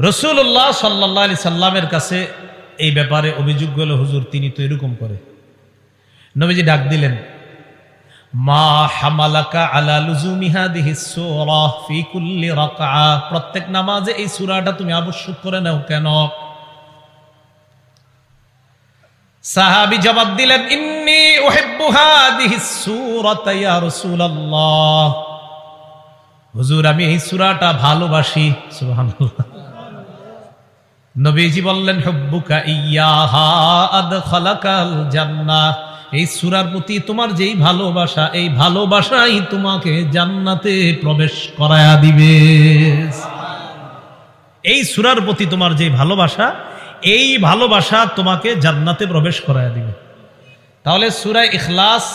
রাসূলুল্লাহ সাল্লাল্লাহু আলাইহি সাল্লামের কাছে এই ব্যাপারে অভিযোগ গেল, হুজুর তিনি তো এরকম করে। নবীজি ডাক দিলেন, মা হামালাকা আলা লুজুমি হাদিহিস সূরা ফি কুল্লি রাকআ, প্রত্যেক নামাজে এই সূরাটা তুমি আবশ্যক করে নাও কেন? সাহাবী জবাব দিলেন, ইন্নী উহিব্বু হাদিহিস সূরাতা ইয়া রাসূলুল্লাহ, হুজুর আমি এই সূরাটা ভালোবাসি। সুবহানাল্লাহ। নবীজি বললেন, হুব্বুকা ইয়্যাহা আদখালাকাল জান্নাহ, এই সূরার প্রতি তোমার যেই ভালোবাসা, এই ভালোবাসাই তোমাকে জান্নাতে প্রবেশ করায়া দিবে। এই সূরার প্রতি তোমার যেই ভালোবাসা, এই ভালোবাসা তোমাকে জান্নাতে প্রবেশ করায়া দিবে। তাহলে সূরা ইখলাস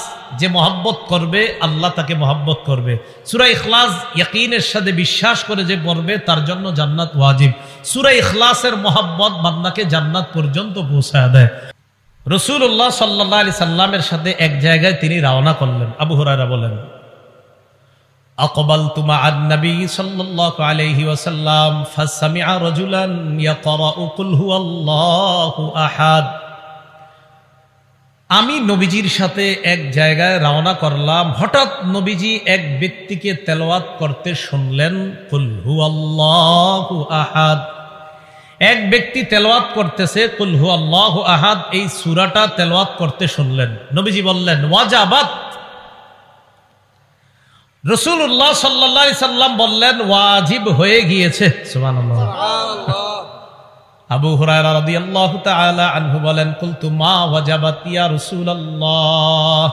যে মহব্বত করবে, আল্লাহ তাকে মহব্বত করবে। সূরা ইখলাস ইয়াকিনের সাথে বিশ্বাস করে যে পড়বে, তার জন্য জান্নাত ওয়াজিব। সূরা ইখলাসের মহব্বত বান্দাকে জান্নাত পর্যন্ত পৌঁছায় দেয়। রাসূলুল্লাহ সাল্লাল্লাহু আলাইহি সাল্লামের সাথে এক জায়গায় তিনি রওনা করলেন। আবু হুরায়রা বলেন, আকবালতু মা'আন নবী সাল্লাল্লাহু আলাইহি ওয়াসাল্লাম ফাসামি'a রাজুলান ইয়াকরাউ কুল হুয়াল্লাহু আহাদ। আমি নবীজির সাথে এক জায়গায় রওনা করলাম, হঠাৎ নবীজি এক ব্যক্তিকে তেলাওয়াত করতে শুনলেন, কুল হুয়াল্লাহু আহাদ। এক ব্যক্তি তেলাওয়াত করতেছে কুল হুয়াল্লাহু আহাদ, এই সূরাটা তেলাওয়াত করতে শুনলেন। নবীজি বললেন, ওয়াজাবাত। রাসূলুল্লাহ সাল্লাল্লাহু আলাইহি সাল্লাম বললেন, ওয়াজিব হয়ে গিয়েছে। সুবহানাল্লাহ। আবু হুরায়রা রাদিয়াল্লাহু তাআলা আনহু বলেন, কুলতু মা ওয়াজাবাত ইয়া রাসূলুল্লাহ,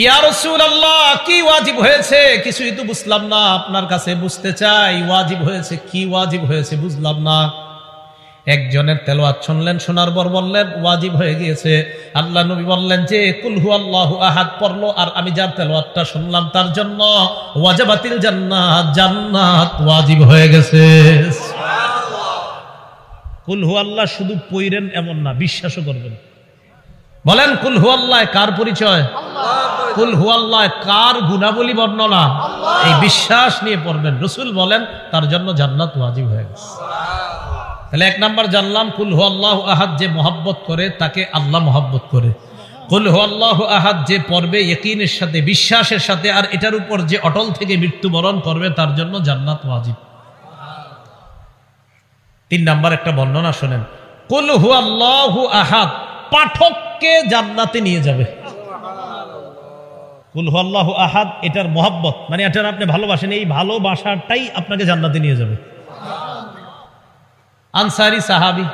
ইয়া রাসূলুল্লাহ কি ওয়াজিব হয়েছে? কিছুই তো বুঝলাম না, আপনার কাছে বুঝতে চাই ওয়াজিব হয়েছে কি, ওয়াজিব হয়েছে বুঝলাম না। একজনের তেলাওয়াত শুনলেন, শোনার পর বললেন ওয়াজিব হয়ে গিয়েছে। আল্লাহ নবী বললেন যে কুল হুয়াল্লাহু আহাদ পড়লো, আর আমি যার তেলাওয়াতটা শুনলাম তার জন্য ওয়াজাবাতিল জান্নাত, জান্নাত ওয়াজিব হয়ে গেছে। কুল হুয়াল্লাহ শুধু পড়েন এমন না, বিশ্বাসও করবেন। বলেন কুল হুয়াল্লাহ কার পরিচয়? কুল হুয়াল্লাহ কার গুণাবলী বর্ণনা? এই বিশ্বাস নিয়ে পড়বেন। রাসূল বলেন তার জন্য জান্নাত ওয়াজিব হয়ে গেছে। তাহলে এক নাম্বার জানলাম, কুল হুয়াল্লাহু আহাদ যে মহব্বত করে তাকে আল্লাহ মহব্বত করে। কুল হুয়াল্লাহু আহাদ যে পড়বে ইয়াকিনের সাথে, বিশ্বাসের সাথে, আর এটার উপর যে অটল থেকে মৃত্যুবরণ করবে তার জন্য জান্নাত ওয়াজিব। 3 নাম্বার একটা বর্ণনা শোনেন, কুল হুয়াল্লাহু আহাদ পাঠককে জান্নাতে নিয়ে যাবে। কুল হুয়াল্লাহু আহাদ এটার মহব্বত, মানে এটার আপনি ভালোবাসেন, এই ভালোবাসাটাই আপনাকে জান্নাতে নিয়ে যাবে। আনসারী সাহাবী,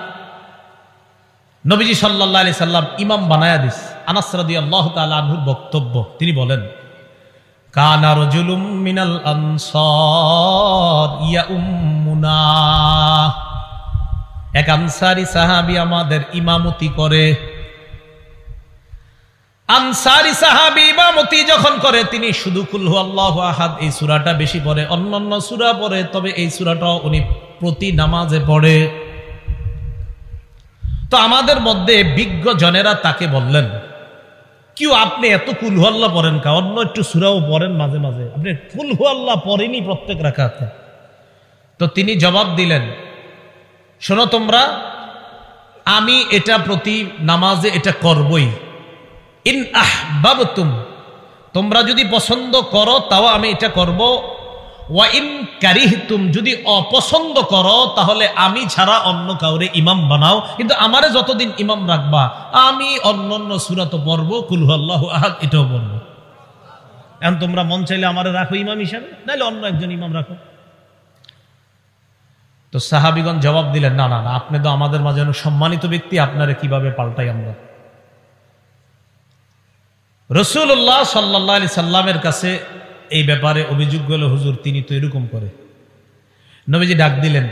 নবীজি সাল্লাল্লাহু আলাইহি সাল্লাম ইমাম বানায়া দিস। আনাস রাদিয়াল্লাহু তাআলা আনহুর বক্তব্য, তিনি বলেন, কানা রাজুলুম মিনাল আনসার ইয়াউম্মুনা, এক আনসারী সাহাবী আমাদের ইমামতি করে। আনসারী সাহাবী ইমামতি যখন করে, তিনি শুধু কুল হুয়াল্লাহু আহাদ এই সূরাটা বেশি পড়ে, অন্যান্য সূরা পড়ে, তবে এই সূরাটাও উনি প্রতি নামাজে পড়ে। তো আমাদের মধ্যে বিজ্ঞ জনেরা তাকে বললেন, কিউ আপনি এত কুল হুয়াল্লাহ পড়েন কা? অন্য একটু সূরাও পড়েন মাঝে মাঝে, আপনি কুল হুয়াল্লাহ পড়েনি প্রত্যেক রাকাতে। তো তিনি জবাব দিলেন, শোনো তোমরা, আমি এটা প্রতি নামাজে এটা করবই। ইন আহবাবতুম, তোমরা যদি পছন্দ করো তাও আমি এটা করব। ওয়া ইন কারিহতুম, যদি অপছন্দ করো তাহলে আমি ছাড়া অন্য কাউরে ইমাম বানাও, কিন্তু আমারে যতদিন ইমাম রাখবা আমি অন্যান্য সূরা তো পড়বো, কুল হুয়াল্লাহু আহাদ এটাও পড়বো। এখন তোমরা মন চাইলে আমারে রাখো ইমাম হিসাবে, নাহলে অন্য একজন ইমাম রাখো। তো সাহাবীগণ জবাব দিলেন, না না না, আপনি তো আমাদের মাঝে সম্মানিত ব্যক্তি, আপনারে কিভাবে পাল্টাই আমরা? রাসূলুল্লাহ সাল্লাল্লাহু আলাইহি সাল্লামের কাছে এই ব্যাপারে অভিযোগ গেল, হুজুর তিনি তো এরকম করে। নবীজি ডাক দিলেন,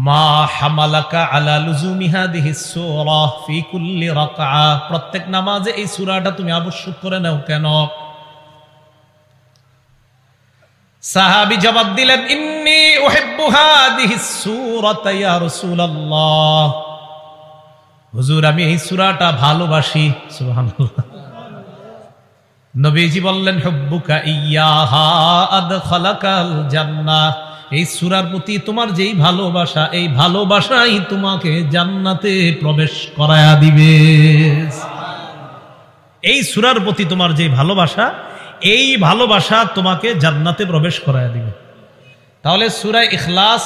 মা হামালাকা আলা লুজুমি হাদিহিস সূরা ফি কুল্লি রাকআ, প্রত্যেক নামাজে এই সূরাটা তুমি আবশ্যক করে নাও কেন? সাহাবী জবাব দিলেন, ইন্নী উহিব্বু হাদিহিস সূরাতা ইয়া রাসূলুল্লাহ, হুজুর আমি এই সূরাটা ভালোবাসি। সুবহানাল্লাহ। নবীজি বললেন, হুব্বুকা ইয়্যাহা আদখালাকাল জান্নাহ, এই সূরার প্রতি তোমার যেই ভালোবাসা, এই ভালোবাসাই তোমাকে জান্নাতে প্রবেশ করায়া দিবে। এই সূরার প্রতি তোমার যে ভালোবাসা, এই ভালোবাসা তোমাকে জান্নাতে প্রবেশ করায়া দিবে। তাহলে সূরা ইখলাস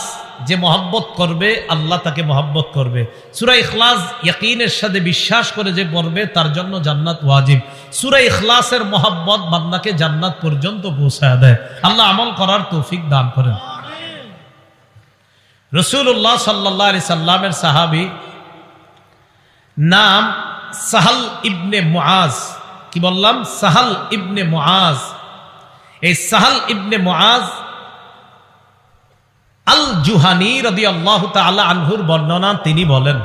যে মহব্বত করবে, আল্লাহ তাকে মহব্বত করবে। সূরা ইখলাস ইয়াকিনের সাথে বিশ্বাস করে যে পড়বে, তার জন্য জান্নাত ওয়াজিব। সূরা ইখলাসের মহব্বত বান্দাকে জান্নাত পর্যন্ত পৌঁছায় দেয়। আল্লাহ আমল করার তৌফিক দান করেন। রাসূলুল্লাহ সাল্লাল্লাহু আলাইহি সাল্লামের সাহাবী নাম সাহাল ইবনে মুআজ। কি বললাম? সাহাল ইবনে মুআজ। এই সাহাল ইবনে মুআজ আল জুহানি রাদিয়াল্লাহু তাআলা আনহুর বর্ণনা, তিনি বলেন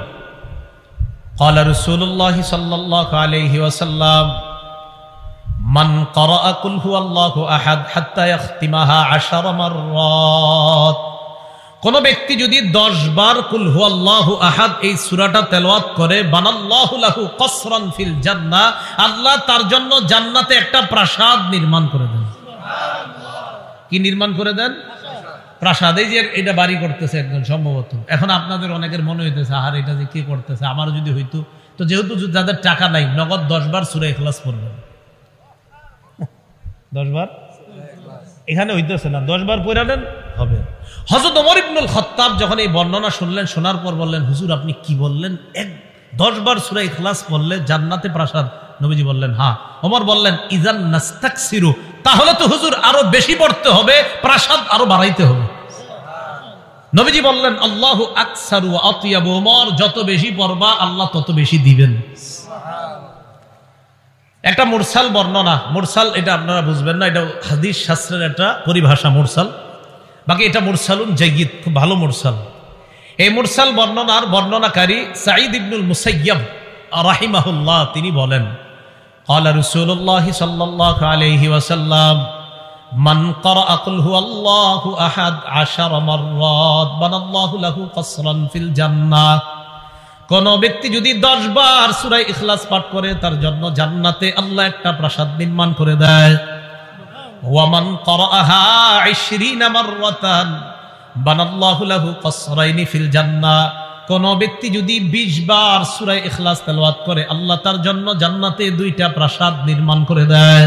ক্বালা রাসূলুল্লাহ সাল্লাল্লাহু আলাইহি ওয়াসাল্লাম মান ক্বারাআ কুল হুয়াল্লাহু আহাদ হাত্তা ইয়াখতিমাহা 10 মাররাত। কোন ব্যক্তি যদি 10 বার কুল হুয়াল্লাহু আহাদ এই সূরাটা তেলাওয়াত করে, বানাল্লাহু লাহু কসরান ফিল জান্নাহ, আল্লাহ তার জন্য জান্নাতে একটা প্রাসাদ নির্মাণ করে দেন। সুবহানাল্লাহ। কি নির্মাণ করে দেন? প্রাসাদ। এই যে এটা বাড়ি করতেছে একজন সম্ভবত, এখন আপনাদের অনেকের মনে হইতেছে আহার এটা যে কি করতেছে, আমারও যদি হইতো। তো যেহেতু যাদের টাকা নাই, নগদ 10 বার সূরা ইখলাস পড়বেন। 10 বার এখানে হইতেছে না, 10 বার পড়া নেন হবে। হযরত ওমর ইবনুল খাত্তাব যখন এই বর্ণনা শুনলেন, শোনার পর বললেন, হুজুর আপনি কি বললেন? 10 বার সূরা ইখলাস পড়লে জান্নাতে প্রাসাদ? নবীজি বললেন হ্যাঁ। ওমর বললেন ইযান নাস্তাকসিরু, তাহলে তো হুজুর আরো বেশি পড়তে হবে, প্রাসাদ আরো বাড়াইতে হবে। নবীজি বললেন আল্লাহু আকসারু ওয়া আতিয়াবু, ওমর যত বেশি পড়বা আল্লাহ তত বেশি দিবেন। একটা মুরসাল বর্ণনা, মুরসাল এটা আপনারা বুঝবেন না, এটা হাদিস শাস্ত্রের একটা পরিভাষা মুরসাল। বাকি এটা মুরসালুন জাইয়্যিদ, খুব ভালো মুরসাল। এই মুরসাল বর্ণনার বর্ণনাকারী সাঈদ ইবনুল মুসাইয়্যিব রাহিমাহুল্লাহ, তিনি বলেন ক্বালা রাসূলুল্লাহ সাল্লাল্লাহু আলাইহি ওয়াসাল্লাম মান ক্বারাআ কুল হুয়াল্লাহু আহাদ 10 মাররাত বানাল্লাহু লাহু কসরান ফিল জান্নাহ। কোন ব্যক্তি যদি 10 বার সূরা ইখলাস পাঠ করে, তার জন্য জান্নাতে আল্লাহ একটা প্রাসাদ নির্মাণ করে দেয়। ওয়া মান ক্বারাআহা 20 মাররাতান বানাল্লাহু লাহু কসরাইনি ফিল জান্নাহ। কোন ব্যক্তি যদি 20 বার সূরা ইখলাস তেলাওয়াত করে, আল্লাহ তার জন্য জান্নাতে 2টা প্রাসাদ নির্মাণ করে দেয়।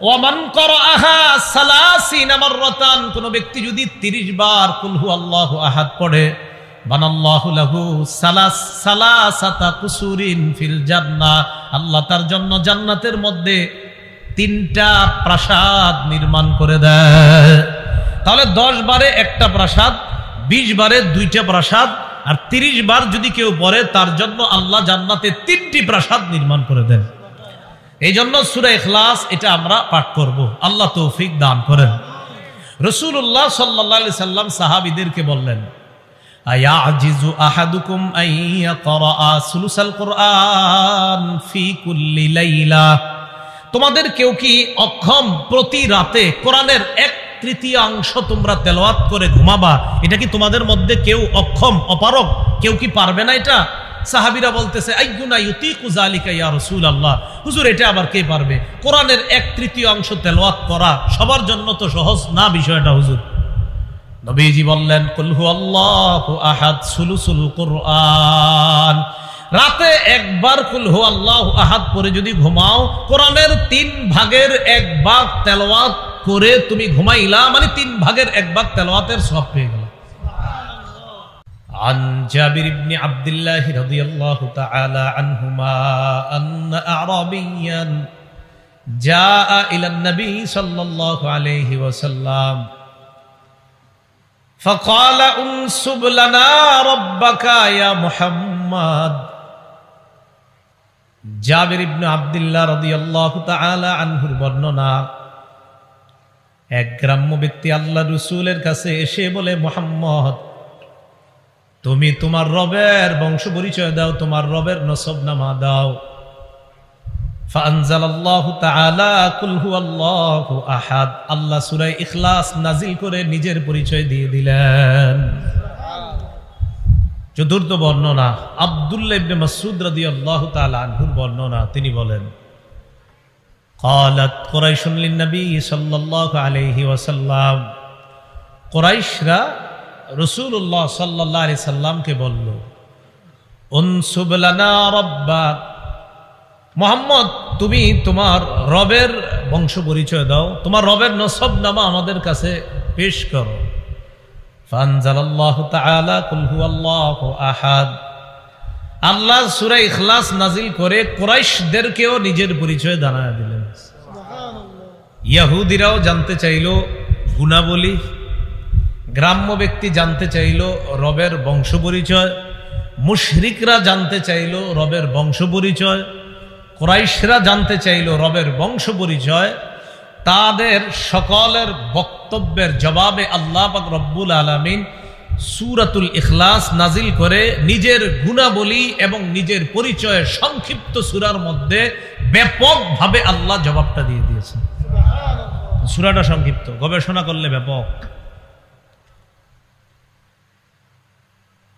ওয়া মান ক্বারাআহা 30 মাররাতান, কোন ব্যক্তি যদি 30 বার কুল হুয়াল্লাহু আহাদ পড়ে, বানাল্লাহু লাহু সালাসাতা কুসুরিন ফিল জান্নাহ, আল্লাহ তার জন্য জান্নাতের মধ্যে 3টা প্রাসাদ নির্মাণ করে দেয়। তাহলে 10 বারে একটা প্রাসাদ, 20 বারে 2টা প্রাসাদ, আর 30 বার যদি কেউ পড়ে, তার জন্য আল্লাহ জান্নাতে 3টি প্রাসাদ নির্মাণ করে দেন। এই জন্য সূরা ইখলাস এটা আমরা পাঠ করব, আল্লাহ তৌফিক দান করেন। রাসূলুল্লাহ সাল্লাল্লাহু আলাইহি সাল্লাম সাহাবীদেরকে বললেন আয়াজিজু আহাদুকুম আন ইয়াকরা সুলুসাল কুরআন ফি কুল্লি লাইলা। তোমাদের কেউ কি অক্ষম প্রতি রাতে কোরআনের 1/3 তোমরা তেলাওয়াত করে ঘুমাবা? এটা কি তোমাদের মধ্যে কেউ অক্ষম, অপারগ কেউ কি পারবে না এটা? সাহাবীরা বলতেছে আইয়ুনা ইউতিকু যালিকা ইয়া রাসূলুল্লাহ, হুজুর এটা আবার কে পারবে? কোরআনের 1/3 তেলাওয়াত করা সবার জন্য তো সহজ না বিষয়টা হুজুর। নবীজি বললেন কুল হুয়াল্লাহু আহাদ সুলুসুল কুরআন। রাতে একবার কুল হুয়াল্লাহু আহাদ পড়ে যদি ঘুমাও, কোরআনের 3 ভাগের 1 ভাগ তেলাওয়াত করে তুমি ঘুমাইলা, মানে 3 ভাগের 1 ভাগ তেলাওয়াতের সওয়াব পেয়ে গেল। عن جابر بن عبد الله رضي الله تعالى عنهما أن أعرابيا جاء إلى النبي صلى الله عليه وسلم فقال انسب لنا ربك يا محمد। জাবির ইবনে আব্দুল্লাহ রাদিয়াল্লাহু তাআলা আনহুর বর্ণনা, এক গ্রাম্য ব্যক্তি আল্লাহ রাসূলের কাছে এসে বলে, মুহাম্মদ তুমি তোমার রবের বংশ পরিচয় দাও, তোমার রবের নসবনামা দাও। ফাআনজালাল্লাহু তাআলা কুল হুয়াল্লাহু আহাদ, আল্লাহ সূরা ইখলাস নাজিল করে নিজের পরিচয় দিয়ে দিলেন। চতুর্থ বর্ণনা আব্দুল্লাহ ইবনে মাসউদ রাদিয়াল্লাহু তাআলা আনহুর বর্ণনা, তিনি বলেন قالت قريش للنبي صلى الله عليه وسلم কুরাইশরা রাসূলুল্লাহ সাল্লাল্লাহু আলাইহি সাল্লামকে বলল, উনসুব লানা রাব্বাক, মুহাম্মদ তুমি তোমার রবের বংশ পরিচয় দাও, তোমার রবের নসবনামা আমাদের কাছে পেশ করো। ফানজালাল্লাহু তাআলা কুল হুয়াল্লাহু আহাদ, আল্লাহ সূরা ইখলাস নাজিল করে কুরাইশদেরকেও নিজের পরিচয় জানায় দিলেন। ইহুদিরাও জানতে চাইল গুণাবলী, গ্রাম্য ব্যক্তি জানতে চাইল রবের বংশ পরিচয়, মুশরিকরা জানতে চাইল রবের বংশ পরিচয়, কুরাইশরা জানতে চাইল রবের বংশ পরিচয়। তাদের সকলের বক্তব্যের জবাবে আল্লাহ পাক রব্বুল আলামিন সূরাতুল ইখলাস নাজিল করে নিজের গুণাবলী এবং নিজের পরিচয়ের সংক্ষিপ্ত সূরার মধ্যে ব্যাপকভাবে আল্লাহ জবাবটা দিয়ে দিয়েছেন। সূরাটা সংক্ষিপ্ত, গবেষণা করলে ব্যাপক।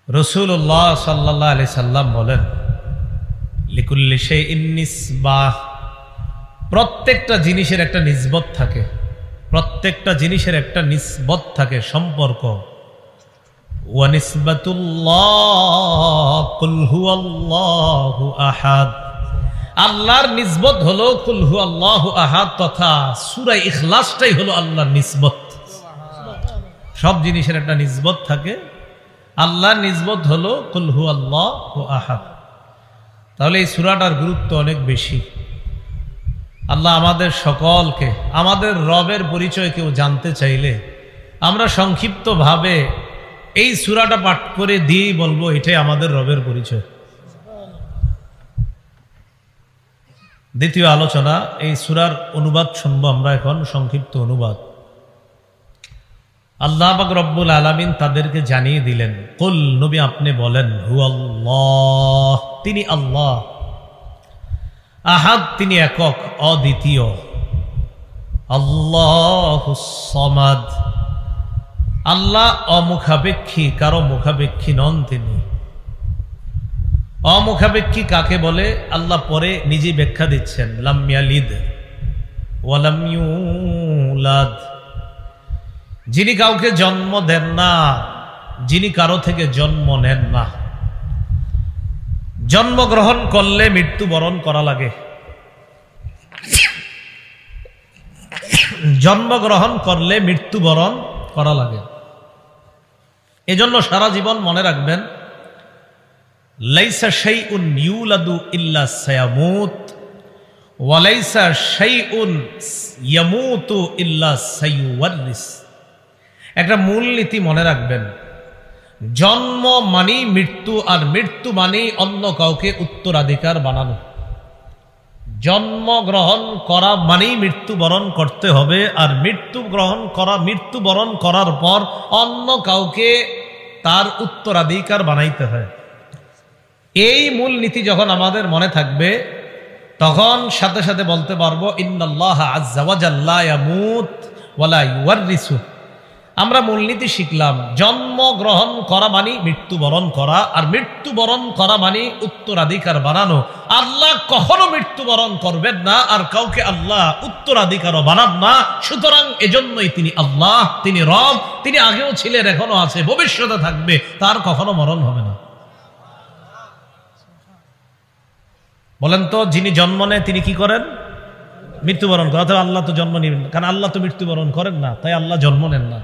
রাসূলুল্লাহ সাল্লাল্লাহু আলাইহি সাল্লাম বলেন, লিকুল্লি শাইইন নিসবাহ, প্রত্যেকটা জিনিসের একটা নিসবত থাকে, প্রত্যেকটা জিনিসের একটা নিসবত থাকে, সম্পর্ক। ওয়া নিসবাতুল্লাহ কুল হুয়াল্লাহু আহাদ, আল্লাহর নিসবত হলো কুল হুয়াল্লাহু আহাদ তথা সূরা ইখলাসটাই হলো আল্লাহর নিসবত। সব জিনিসের একটা নিসবত থাকে, আল্লাহর নিসবত হলো কুল হুয়াল্লাহু আহাদ। তাহলে এই সূরাটার গুরুত্ব অনেক বেশি। আল্লাহ আমাদের সকলকে আমাদের রবের পরিচয় কেউ জানতে চাইলে আমরা সংক্ষিপ্তভাবে এই সূরাটা পাঠ করে দিয়েই বলবো এটাই আমাদের রবের পরিচয়। দ্বিতীয় আলোচনা, এই সূরার অনুবাদ শুনবো আমরা এখন, সংক্ষিপ্ত অনুবাদ। আল্লাহ পাক রব্বুল আলামিন তাদেরকে জানিয়ে দিলেন, কুল, নবী আপনি বলেন, হুয়াল্লাহ, তিনি আল্লাহ, আহাদ, তিনি একক অদ্বিতীয়, আল্লাহুস সামাদ, আল্লাহ অমুখাপেক্ষী, কারো মুখাপেক্ষী নন তিনি। অমুখাপেক্ষী কাকে বলে আল্লাহ পরে নিজেই ব্যাখ্যা দিচ্ছেন, লাম ইয়ালিদ ওয়া লাম ইউলাদ, যিনি কাউকে জন্ম দেন না, যিনি কারো থেকে জন্ম নেন না। জন্মগ্রহণ করলে মৃত্যুবরণ করা লাগে, জন্মগ্রহণ করলে মৃত্যুবরণ করা লাগে। এজন্য সারা জীবন মনে রাখবেন, লাইসা শাইউন ইউলাদু ইল্লা সায়ামুত ওয়া লাইসা শাইউন ইয়ামুতু ইল্লা সায়ুওয়ারিস। একটা মূলনীতি মনে রাখবেন, জন্ম মানেই মৃত্যু, আর মৃত্যু মানেই অন্য কাউকে উত্তরাধিকার বানানো। জন্মগ্রহণ করা মানেই মৃত্যুবরণ করতে হবে, আর মৃত্যুবরণ করার পর অন্য কাউকে তার উত্তরাধিকার বানাইতে হয়। এই মূল নীতি যখন আমাদের মনে থাকবে, তখন সাথে সাথে বলতে পারবো, ইন্নাল্লাহা আযজা ওয়া জাল্লা লা ইয়ামুত ওয়া লা ইউওয়ারিসু। আমরা মূলনীতি শিখলাম, জন্মগ্রহণ করা মানে মৃত্যুবরণ করা, আর মৃত্যুবরণ করা মানে উত্তরাধিকার বানানো। আল্লাহ কখনো মৃত্যুবরণ করবেন না, আর কাউকে আল্লাহ উত্তরাধিকারও বানান না। সুতরাং এজন্যই তিনি আল্লাহ, তিনি রব, তিনি আগেও ছিলেন, এখনো আছে, ভবিষ্যতে থাকবে, তার কখনো মরণ হবে না। বলেন তো, যিনি জন্ম নেয় তিনি কি করেন? মৃত্যুবরণ করেন। অথবা আল্লাহ তো জন্ম নেবেন, কারণ আল্লাহ তো মৃত্যুবরণ করেন না, তাই আল্লাহ জন্ম নেন না।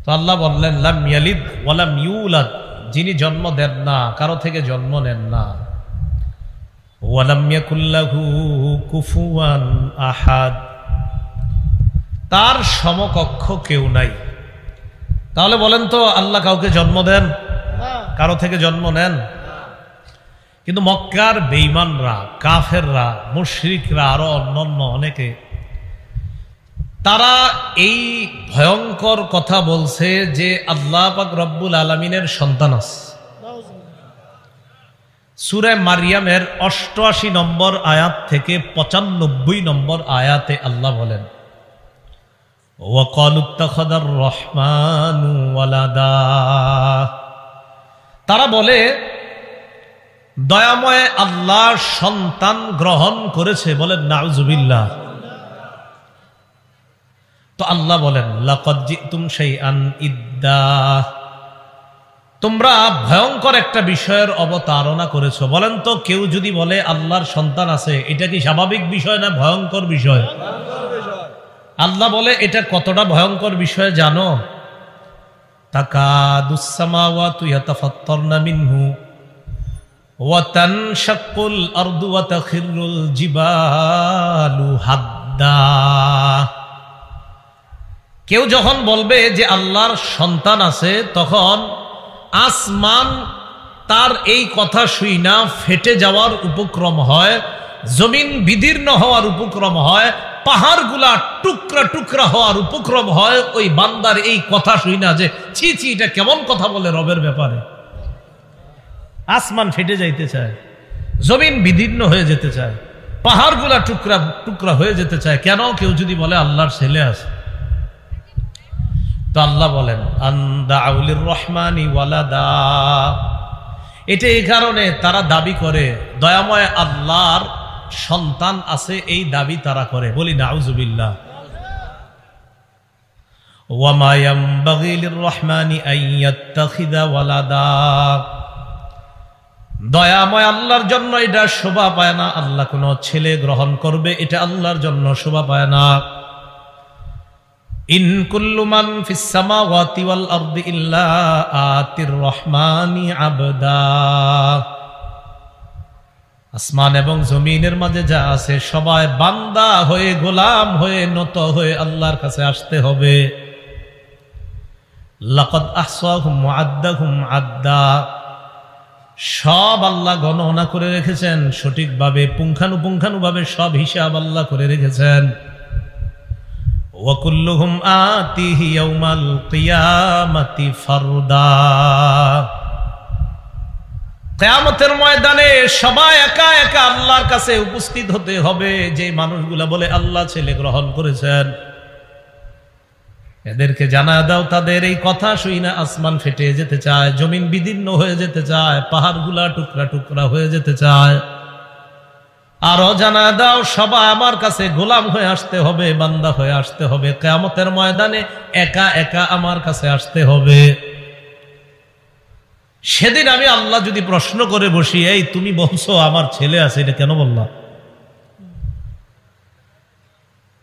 তো আল্লাহ বললেন, লাম ইয়ালিদ ওয়া লাম ইউলাদ, যিনি জন্ম দেন না, কারো থেকে জন্ম নেন না। ওয়া লাম ইয়াকুল লাহু কুফুয়ান আহাদ, তার সমকক্ষ কেউ নাই। তাহলে বলেন তো, আল্লাহ কাউকে জন্ম দেন? কারো থেকে জন্ম নেন? কিন্তু মক্কার বেঈমানরা, কাফেররা, মুশরিকরা, আরো অন্যান্য অনেকে, তারা এই ভয়ঙ্কর কথা বলছে যে আল্লাহ পাক রব্বুল আলামিনের সন্তান আছে। সূরা মারিয়ামের ৮৮ নম্বর আয়াত থেকে ৯৫ নম্বর আয়াতে আল্লাহ বলেন, ওয়া ক্বালু ইত্তাখাযার রহমানু ওয়ালাদা, তারা বলে দয়াময় আল্লাহ সন্তান গ্রহণ করেছে। বলেন নাউজুবিল্লাহ। তো আল্লাহ বলেন লাকাদ জিতুম শাইআন ইদ্দা, তোমরা ভয়ঙ্কর একটা বিষয়ের অবতারণা করেছো। বলেন তো, কেউ যদি বলে আল্লাহর সন্তান আছে, এটা কি স্বাভাবিক বিষয় না ভয়ঙ্কর বিষয়? আল্লাহ বলে এটা কতটা ভয়ঙ্কর বিষয় জানো? তাকাদুস সামাওয়াতু ইয়াতাফাত্তারনা মিনহু ওয়া তানশাক্কুল আরদু ওয়া তাখিরুল জিবালু হাদ্দা। কেউ যখন বলবে যে আল্লাহর সন্তান আছে, তখন আসমান তার এই কথা শুই না ফেটে যাওয়ার উপক্রম হয়, জমিন বিদীর্ণ হওয়ার উপক্রম হয়, পাহাড়গুলা টুকরা টুকরা হওয়ার উপক্রম হয় ওই বান্দার এই কথা শুই না যে ছি ছি, এটা কেমন কথা বলে রবের ব্যাপারে। আসমান ফেটে যাইতে চায়, জমিন বিদীর্ণ হয়ে যেতে চায়, পাহাড়গুলা টুকরা টুকরা হয়ে যেতে চায়। কেন? কেউ যদি বলে আল্লাহর ছেলে আছে। তো আল্লাহ বলেন আনদাউলির রহমানি ওয়ালাদা, এটা এই কারণে তারা দাবি করে দয়াময় আল্লাহর সন্তান আছে, এই দাবি তারা করে। বলি নাউজুবিল্লাহ। ওয়া মা ইয়ামবাগি লিররহমানি আইয়াত্তাখিযা ওয়ালাদা, দয়াময় আল্লাহর জন্য এটা শোভা পায় না আল্লাহ কোন ছেলে গ্রহণ করবে, এটা আল্লাহর জন্য শোভা পায় না। ইন কুল্লু মান ফিস সামাওয়াতি ওয়াল আরদি ইল্লা আতির রহমানি আবদা, আসমান এবং জমিনের মাঝে যা আছে সবাই বান্দা হয়ে, গোলাম হয়ে, নত হয়ে আল্লাহর কাছে আসতে হবে। লাকাদ আহসাহুম ওয়া আদ্দাহুম আদ্দা, সব আল্লাহ গণনা করে রেখেছেন সঠিকভাবে, পুঙ্খানুপুঙ্খানুভাবে সব হিসাব আল্লাহ করে রেখেছেন। ওয়া কুল্লুহুম আতিহি ইয়াউমাল কিয়ামাতি ফারদা, কিয়ামতের ময়দানে সবাই একা একা আল্লাহর কাছে উপস্থিত হতে হবে। যে মানুষগুলা বলে আল্লাহ ছেলে গ্রহণ করেছেন, এদেরকে জানা দাও তাদের এই কথা শুই না আসমান ফেটে যেতে চায়, জমিন বিদীর্ণ হয়ে যেতে চায়, পাহাড়গুলা টুকরা টুকরা হয়ে যেতে চায়। আরো জানা দাও সবাই আমার কাছে গোলাম হয়ে আসতে হবে, বান্দা হয়ে আসতে হবে, কিয়ামতের ময়দানে একা একা আমার কাছে আসতে হবে। সেদিন আমি আল্লাহ যদি প্রশ্ন করে বসি, এই তুমি বলছো আমার ছেলে আছে, এটা কেন বললা?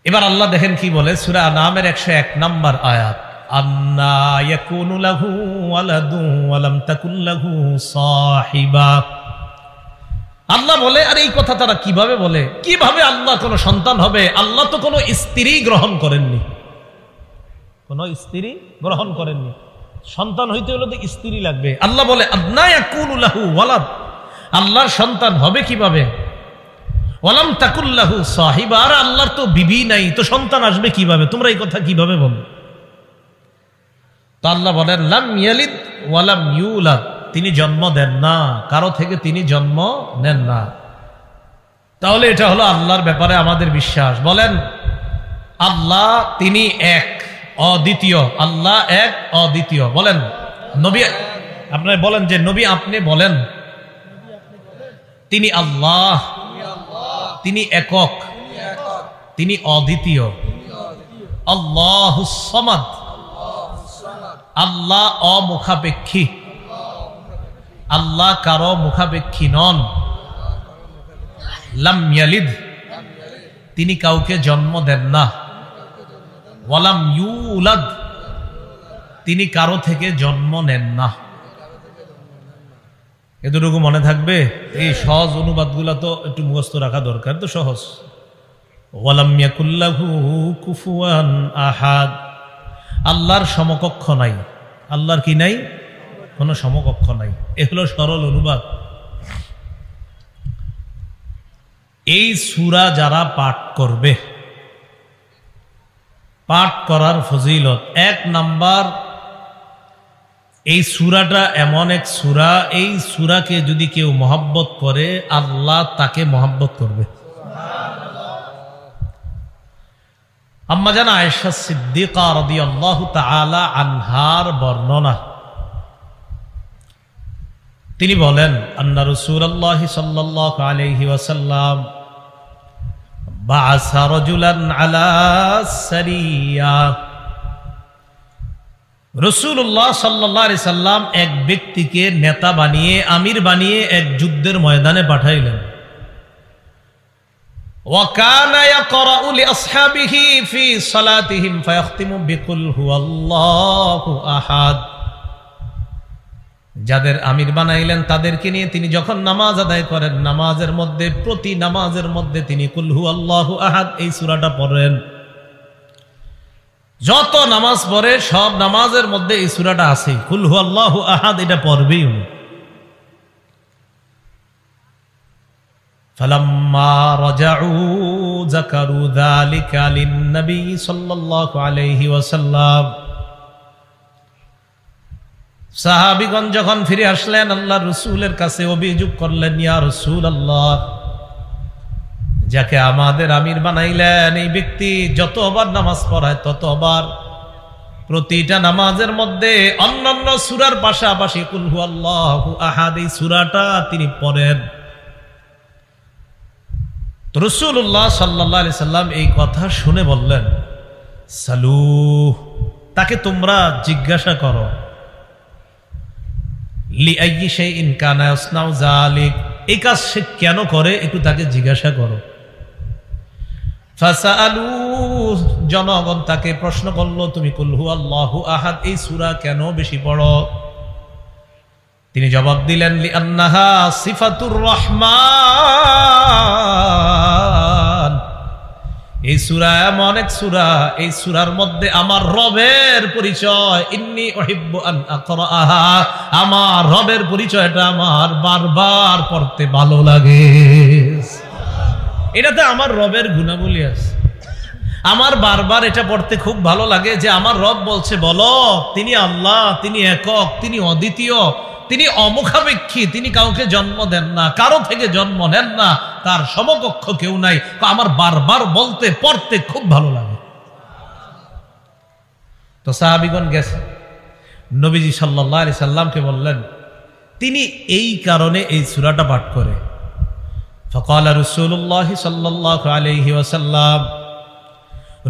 এবার আল্লাহ দেখেন কি বলে, সূরা আনামের 101 নম্বর আয়াত, আন্না ইয়াকুনু লাহু ওয়ালাদু ওয়া লাম তাকুল লাহু সাহিবা। আল্লাহ বলে, আর এই কথা তারা কিভাবে বলে? কিভাবে আল্লাহ কোন সন্তান হবে? আল্লাহ তো কোনো স্ত্রী গ্রহণ করেননি, কোন স্ত্রী গ্রহণ করেননি। সন্তান হইতে হলে তো স্ত্রী লাগবে। আল্লাহ বলে আন্না ইয়াকুনু লাহু ওয়ালাদ, আল্লাহর সন্তান হবে কিভাবে? ওয়ালাম তাকুল লাহু সাহিবা, আর আল্লাহর তো বিবি নাই, তো সন্তান আসবে কিভাবে? তোমরা এই কথা কিভাবে বলো? তো আল্লাহ বলেন লাম ইয়ালিদ ওয়ালাম ইউলাদ, তিনি জন্ম দেন না, কারো থেকে তিনি জন্ম নেন না। তাহলে এটা হলো আল্লাহর ব্যাপারে আমাদের বিশ্বাস। বলেন আল্লাহ তিনি এক, অদ্বিতীয়। আল্লাহ এক, অদ্বিতীয়। বলেন নবী, আপনারা বলেন যে নবী আপনি বলেন তিনি আল্লাহ, তিনি একক, তিনি অদ্বিতীয়। আল্লাহুস সামাদ, আল্লাহ অমুখাপেক্ষী, আল্লাহ কারো মুখাপেক্ষী নন। লাম ইয়ালিদ, তিনি কাউকে জন্ম দেন না। ওয়ালাম ইউলাদ, তিনি কারো থেকে জন্ম নেন না। এতটুকু মনে থাকবে। এই সহজ অনুবাদগুলো তো একটু মুখস্থ রাখা দরকার, তো সহজ। ওয়ালাম ইয়াকুল লাহু কুফুয়ান আহাদ, আল্লাহর সমকক্ষ নাই। আল্লাহর কি নাই? কোনো সমকক্ষ নাই। এ হলো সরল অনুবাদ। এই সূরা যারা পাঠ করবে, পাঠ করার ফজিলত 1 নাম্বার, এই সূরাটা এমন এক সূরা, এই সূরাকে যদি কেউ মহব্বত করে আল্লাহ তাকে মহব্বত করবে। আম্মা জান আয়েশা সিদ্দিকা রাদিয়াল্লাহু তাআলা আনহার বর্ণনা, তিনি বলেন আন্না রাসূলুল্লাহ সাল্লাল্লাহু আলাইহি ওয়াসাল্লাম বা'আসা রাজুলান আলা সারিয়া, রাসূলুল্লাহ সাল্লাল্লাহু আলাইহি সাল্লাম এক ব্যক্তিকে নেতা বানিয়ে, আমির বানিয়ে এক যুদ্ধের ময়দানে পাঠাইলেন। ওয়া কানা ইয়াকরাউ লিআসহাবিহি ফি সালাতিহিম ফায়াখতিমু বিকুল হুয়াল্লাহু আহাদ। যাদের আমির বানাইলেন তাদেরকে নিয়ে তিনি যখন নামাজ আদায় করেন, নামাজের মধ্যে, প্রতি নামাজের মধ্যে তিনি কুল হুয়াল্লাহু আহাদ এই সূরাটা পড়েন। যত নামাজ পড়ে সব নামাজের মধ্যে এই সূরাটা আছে, কুল হুয়াল্লাহু আহাদ এটা পড়বেই উনি। ফালাম্মা রাজাউ যাকারু যালিকা লিন-নবী সাল্লাল্লাহু আলাইহি ওয়াসাল্লাম। সাহাবীগণ যখন ফিরে আসলেন আল্লাহর রাসূলের কাছে, অভিযোগ করলেন, ইয়া রাসূলুল্লাহ, যাকে আমাদের আমির বানাইলেন এই ব্যক্তি যতবার নামাজ পড়ায় ততবার প্রতিটা নামাজের মধ্যে অন্যান্য সূরার পাশাপাশি কুল হুয়াল্লাহু আহাদ এই সূরাটা তিনি পড়েন। তো রাসূলুল্লাহ সাল্লাল্লাহু আলাইহি সাল্লাম এই কথা শুনে বললেন, সালু, তাকে তোমরা জিজ্ঞাসা করো, লিআইয়ি শাইইন কানা ইয়াসনাউ যালিক, এই কাজ সে কেন করে একটু তাকে জিজ্ঞাসা করো। ফাসালু, জনগণ তাকে প্রশ্ন করলো, তুমি কুল হুয়াল্লাহু আহাদ এই সূরা কেন বেশি পড়ো? তিনি জবাব দিলেন, লিআন্নাহা সিফাতুর রহমান, এই সূরা এমন এক সূরা, এই সূরার মধ্যে আমার রবের পরিচয়, ইন্নী উহিব্বু আন আকরাআহা, আমার রবের পরিচয়টা আমার বারবার পড়তে ভালো লাগে। এটাতে আমার রবের গুণাবলী আছে, আমার বারবার এটা পড়তে খুব ভালো লাগে যে আমার রব বলছে, বলো তিনি আল্লাহ, তিনি একক, তিনি অদ্বিতীয়, তিনি অমুখাপেক্ষী, তিনি কাউকে জন্ম দেন না, কারো থেকে জন্ম নেন না, তার সমকক্ষ কেউ নাই। আমার বারবার বলতে পড়তে খুব ভালো লাগে। তো সাহাবীগণ গেছে, নবীজি সাল্লাল্লাহু আলাইহি সাল্লামকে বললেন, তিনি এই কারণে এই সূরাটা পাঠ করে। ফাকালা রাসূলুল্লাহ সাল্লাল্লাহু আলাইহি ওয়াসাল্লাম,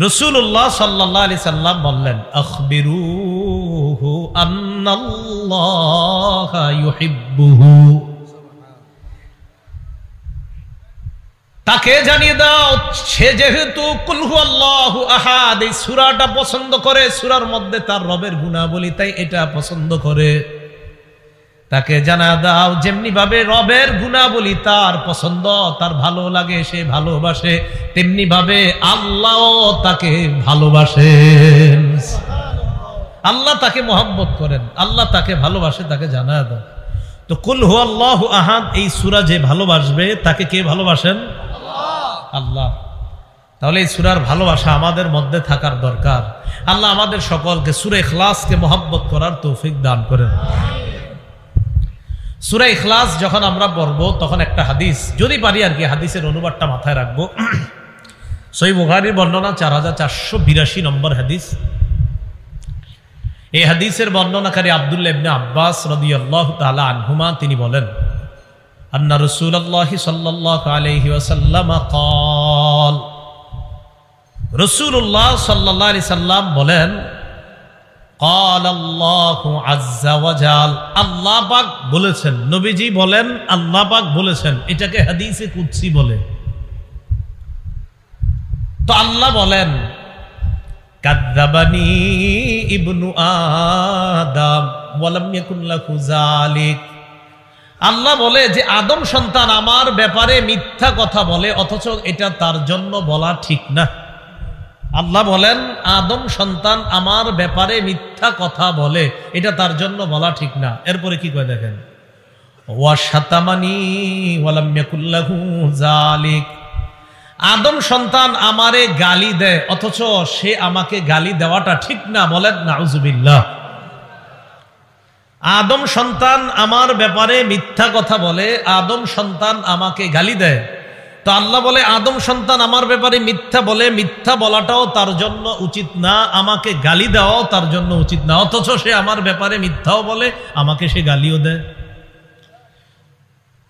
রাসূলুল্লাহ সাল্লাল্লাহু আলাইহি সাল্লাম বললেন, আখবিরুহু আন্নাল্লাহা ইউহিব্বুহু, তাকে জানিয়ে দাও সে যেহেতু কুল হুয়াল্লাহু আহাদ এই সূরাটা পছন্দ করে, সূরার মধ্যে তার রবের গুণাবলী, তাই এটা পছন্দ করে। তাকে জানা দাও যেমনি ভাবে রবের গুণাবলী তার পছন্দ, তার ভালো লাগে, সে ভালোবাসে, তেমনি ভাবে আল্লাহও তাকে ভালোবাসেন। আল্লাহ তাকে মহব্বত করেন, আল্লাহ তাকে ভালোবাসে, তাকে জানা দাও। তো কুল হুয়াল্লাহু আহাদ এই সূরা যে ভালোবাসবে তাকে কে ভালোবাসেন? আল্লাহ। তাহলে এই সূরার ভালোবাসা আমাদের মধ্যে থাকার দরকার। আল্লাহ আমাদের সকলকে সূরা ইখলাসকে মহব্বত করার তৌফিক দান করেন। সূরা ইখলাস যখন আমরা পড়ব তখন একটা হাদিস, যদি পারি আর কি হাদিসের অনুবাদটা মাথায় রাখবো। সহিহ বুখারীর বর্ণনা 4482 নম্বর হাদিস। এই হাদিসের বর্ণনাকারী আব্দুল্লাহ ইবনে আব্বাস রাদিয়াল্লাহু তাআলা আনহুমা, তিনি বলেন, আন্না রাসূলুল্লাহ সাল্লাল্লাহু আলাইহি ওয়াসাল্লাম قال, রাসূলুল্লাহ সাল্লাল্লাহু আলাইহি সাল্লাম বলেন, قال الله عز وجل, আল্লাহ পাক বলেছেন, নবীজি বলেন আল্লাহ পাক বলেছেন, এটাকে হাদিসে কুদসি বলে। তো আল্লাহ বলেন, কাযযাবানি ইবনু আদম ওয়া লাম ইয়াকুন লাহু যালিক, আল্লাহ বলে যে আদম সন্তান আমার ব্যাপারে মিথ্যা কথা বলে, অথচ এটা তার জন্য বলা ঠিক না। আল্লাহ বলেন আদম সন্তান আমার ব্যাপারে মিথ্যা কথা বলে, এটা তার জন্য বলা ঠিক না। এরপরে কি কয় দেখেন, ওয়া শাতামানি ওয়া লাম ইয়াকুল লাহু যালিক, আদম সন্তান আমারে গালি দেয়, অথচ সে আমাকে গালি দেওয়াটা ঠিক না। বলেন নাউজুবিল্লাহ। আদম সন্তান আমার ব্যাপারে মিথ্যা কথা বলে, আদম সন্তান আমাকে গালি দেয়। তো আল্লাহ বলে আদম সন্তান আমার ব্যাপারে মিথ্যা বলে, মিথ্যা বলাটাও তার জন্য উচিত না, আমাকে গালি দেওয়াও তার জন্য উচিত না, অথচ সে আমার ব্যাপারে মিথ্যাও বলে, আমাকে সে গালিও দেয়।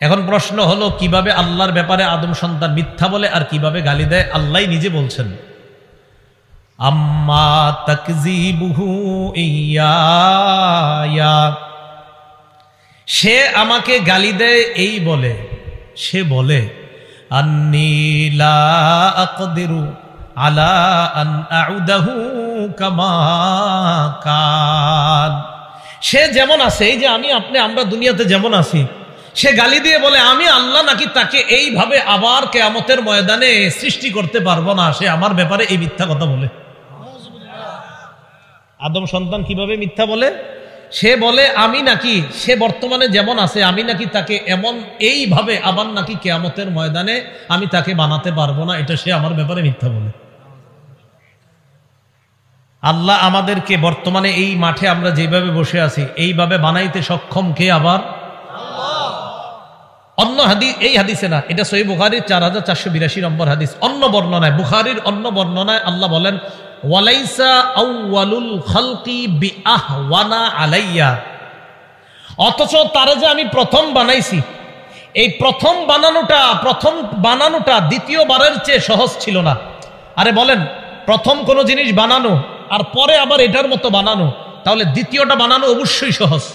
এখন প্রশ্ন হলো, কিভাবে আল্লাহর ব্যাপারে আদম সন্তান মিথ্যা বলে আর কিভাবে গালি দেয়? আল্লাহ নিজে বলছেন, আম্মা তাকযিবুহু ইয়া, সে আমাকে গালি দেয় এই বলে, সে বলে আন্নী লা আকদিরু আলা আন আউদাহু কামা কান। সে যেমন আছে, এই যে আমরা দুনিয়াতে যেমন আছি, সে গালি দিয়ে বলে আমি আল্লাহ নাকি তাকে এইভাবে আবার কিয়ামতের ময়দানে সৃষ্টি করতে পারবো না। সে আমার ব্যাপারে এই মিথ্যা কথা বলে। আদম সন্তান কিভাবে মিথ্যা বলে? সে বলে আমি নাকি, সে বর্তমানে যেমন আছে আমি নাকি তাকে এমন এইভাবে আবার নাকি কিয়ামতের ময়দানে আমি তাকে বানাতে পারবো না। এটা সে আমার ব্যাপারে মিথ্যা বলে। আল্লাহ আমাদেরকে বর্তমানে এই মাঠে আমরা যেভাবে বসে আছি এইভাবে বানাইতে সক্ষম কে? আবার অন্য হাদিস, এই হাদিসে না, এটা সহিহ বুখারীর 4482 নম্বর হাদিস। অন্য বর্ণনায়, বুখারীর অন্য বর্ণনায় আল্লাহ বলেন ওয়ালাইসা আউয়ালুল খালকি বিআহওয়ানা আলাইয়া, অথচ তারে যে আমি প্রথম বানাইছি, এই প্রথম বানানোটা দ্বিতীয়বারের চেয়ে সহজ ছিল না। আরে বলেন, প্রথম কোন জিনিস বানানো আর পরে আবার এটার মতো বানানো, তাহলে দ্বিতীয়টা বানানো অবশ্যই সহজ,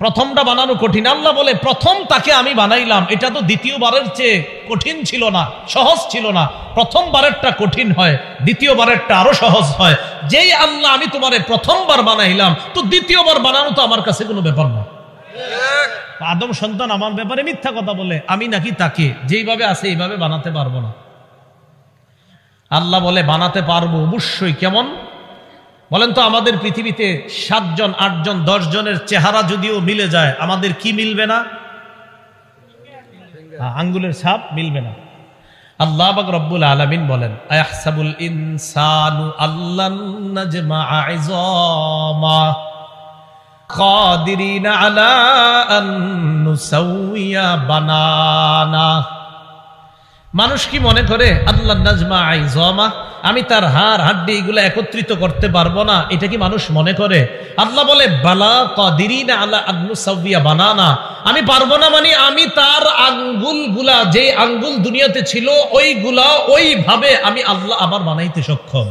প্রথমটা বানানো কঠিন। আল্লাহ বলে প্রথম তাকে আমি বানাইলাম, এটা তো দ্বিতীয়বারের চেয়ে কঠিন ছিল না, সহজ ছিল না। প্রথমবারেরটা কঠিন হয়, দ্বিতীয়বারেরটা আরো সহজ হয়। যেই আল্লাহ আমি তোমারে প্রথমবার বানাইলাম, তো দ্বিতীয়বার বানানো তো আমার কাছে কোনো ব্যাপার না। আদম সন্তান আমার ব্যাপারে মিথ্যা কথা বলে আমি নাকি তাকে যেইভাবে আছে এইভাবে বানাতে পারবো না। আল্লাহ বলে বানাতে পারবো অবশ্যই। কেমন বলেন তো? আমাদের পৃথিবীতে 7 জন 8 জন 10 জনের চেহারা যদিও মিলে যায়, আমাদের কি মিলবে না? আঙ্গুলের ছাপ মিলবে না। আল্লাহ পাক রব্বুল আলামিন বলেন আয়াহসাবুল ইনসানু আল্লান নাজমা'a 'ইযামা কাদিরিনা আলা আন নুসাউইয়া বানানা। মানুষ কি মনে করে আল্লাহ নাজমা আইজামা, আমি তার হাড় হাড্ডি এগুলো একত্রিত করতে পারবো না? এটা কি মানুষ মনে করে? আল্লাহ বলে বালা কাদিরিনা আলা আন নুসাউইয়া বানানা, আমি পারবো না মানে আমি তার আঙ্গুলগুলা, যে আঙ্গুল দুনিয়াতে ছিল ওইগুলা ওইভাবে আমি আল্লাহ আবার বানাইতে সক্ষম।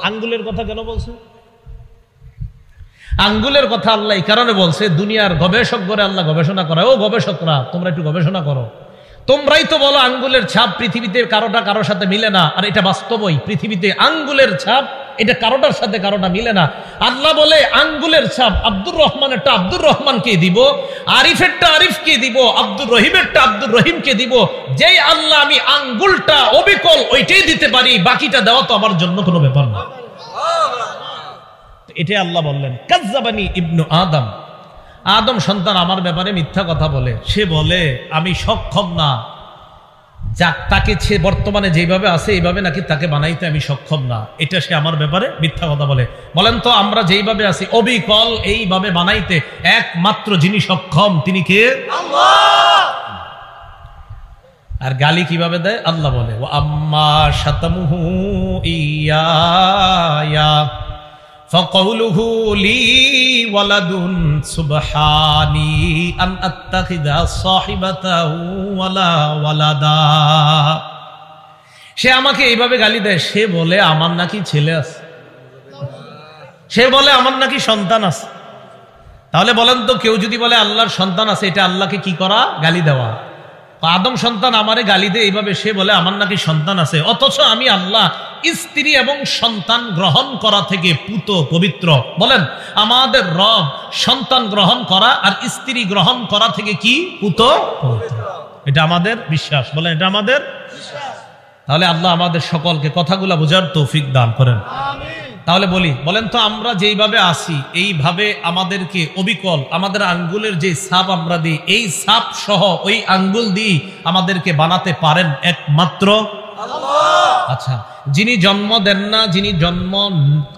আঙ্গুলের কথা কেন বলছে? আঙ্গুলের কথা আল্লাহ এই কারণে বলছে, দুনিয়ার গবেষকগণে আল্লাহ গবেষণা করায়, ও গবেষকরা তোমরা একটু গবেষণা করো, তোমরাই তো বলো আঙ্গুলের ছাপ পৃথিবীতে কারোটা কারোর সাথে মিলে না, আর এটা বাস্তবই, পৃথিবীতে আঙ্গুলের ছাপ এটা কারোটার সাথে কারোটা মিলে না। আল্লাহ বলে আঙ্গুলের ছাপ আব্দুর রহমানেরটা আব্দুর রহমানকে দিব, আরিফেরটা আরিফকে দিব, আব্দুর রহিমেরটা আব্দুর রহিমকে দিব। যেই আল্লাহ আমি আঙ্গুলটা অবিকল ওইটাই দিতে পারি, বাকিটা দেওয়া তো আমার জন্য কোনো ব্যাপার না। এটাই আল্লাহ বললেন কাজ্জাবানি ইবনু আদম, আদম সন্তান আমার ব্যাপারে মিথ্যা কথা বলে। সে বলে আমি সক্ষম না, যাক তাকে সে বর্তমানে যেভাবে আছে এইভাবে নাকি তাকে বানাইতে আমি সক্ষম না, এটা সে আমার ব্যাপারে মিথ্যা কথা বলে। বলেন তো আমরা যেইভাবে আছি অবিকল এইভাবে বানাইতে একমাত্র যিনি সক্ষম তিনি কে? আল্লাহ। আর গালি কিভাবে দেয়? আল্লাহ বলে ওয়া আম্মা শাতামুহু ইয়া فقوله لي ولد سبحاني أن أتخذ صاحبة ولا ولدا। সে আমাকে এইভাবে গালি দেয়, সে বলে আমার নাকি ছেলে আছে, সে বলে আমার নাকি সন্তান আছে। তাহলে বলেন তো, কেউ যদি বলে আল্লাহর সন্তান আছে, এটা আল্লাহকে কি করা? গালি দেওয়া। আদম সন্তান আমারে গালি দেয় এইভাবে, সে বলে আমার নাকি সন্তান আছে, অথচ আমি আল্লাহ স্ত্রী এবং সন্তান গ্রহণ করা থেকে পুত পবিত্র। বলেন আমাদের রব সন্তান গ্রহণ করা আর স্ত্রী গ্রহণ করা থেকে কি পুত পবিত্র, এটা আমাদের বিশ্বাস। বলেন এটা আমাদের বিশ্বাস। তাহলে আল্লাহ আমাদের সকলকে কথাগুলা বোঝার তৌফিক দান করেন। তাহলে বলেন তো আমরা যেইভাবে আসি এইভাবে আমাদেরকে অবিকল আমাদের আঙ্গুলের যে ছাপ আমরা দিই, এই ছাপ সহ ওই আঙ্গুল দিয়ে আমাদেরকে বানাতে পারেন একমাত্র আল্লাহ। আচ্ছা, যিনি জন্ম দেন না, যিনি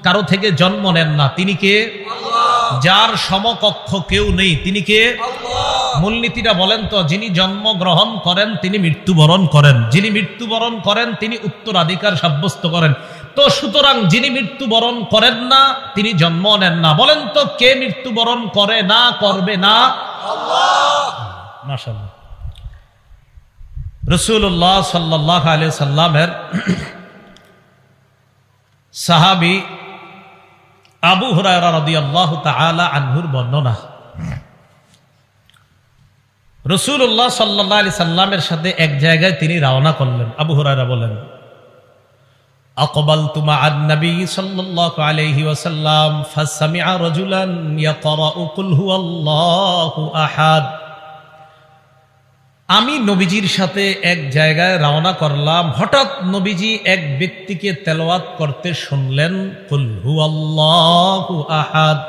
কারো থেকে জন্ম নেন না, তিনি কে? আল্লাহ। যার সমকক্ষ কেউ নেই, তিনি কে? আল্লাহ। মূলনীতিটা বলেন তো, যিনি জন্ম গ্রহণ করেন তিনি মৃত্যুবরণ করেন, যিনি মৃত্যুবরণ করেন তিনি উত্তরাধিকার সাব্যস্ত করেন। তো সুতরাং যিনি মৃত্যুবরণ করেন না তিনি জন্ম নেন না। বলেন তো কে মৃত্যুবরণ করে না, করবে না? আল্লাহ। মাশাআল্লাহ। রাসূলুল্লাহ সাল্লাল্লাহু আলাইহি সাল্লামের সাহাবী আবু হুরায়রা রাদিয়াল্লাহু তাআলা আনহুর বর্ণনা, রাসূলুল্লাহ সাল্লাল্লাহু আলাইহি সাল্লামের সাথে এক জায়গায় তিনি রওনা করলেন। আবু হুরায়রা বলেন, আকবালতু মা'আন নবী সাল্লাল্লাহু আলাইহি ওয়াসাল্লাম ফাসামি'a রাজুলান ইয়াকরাউ কুল হুয়াল্লাহু আহাদ। আমি নবীজির সাথে এক জায়গায় রওনা করলাম, হঠাৎ নবীজি এক ব্যক্তিকে তেলাওয়াত করতে শুনলেন কুল হুয়াল্লাহু আহাদ।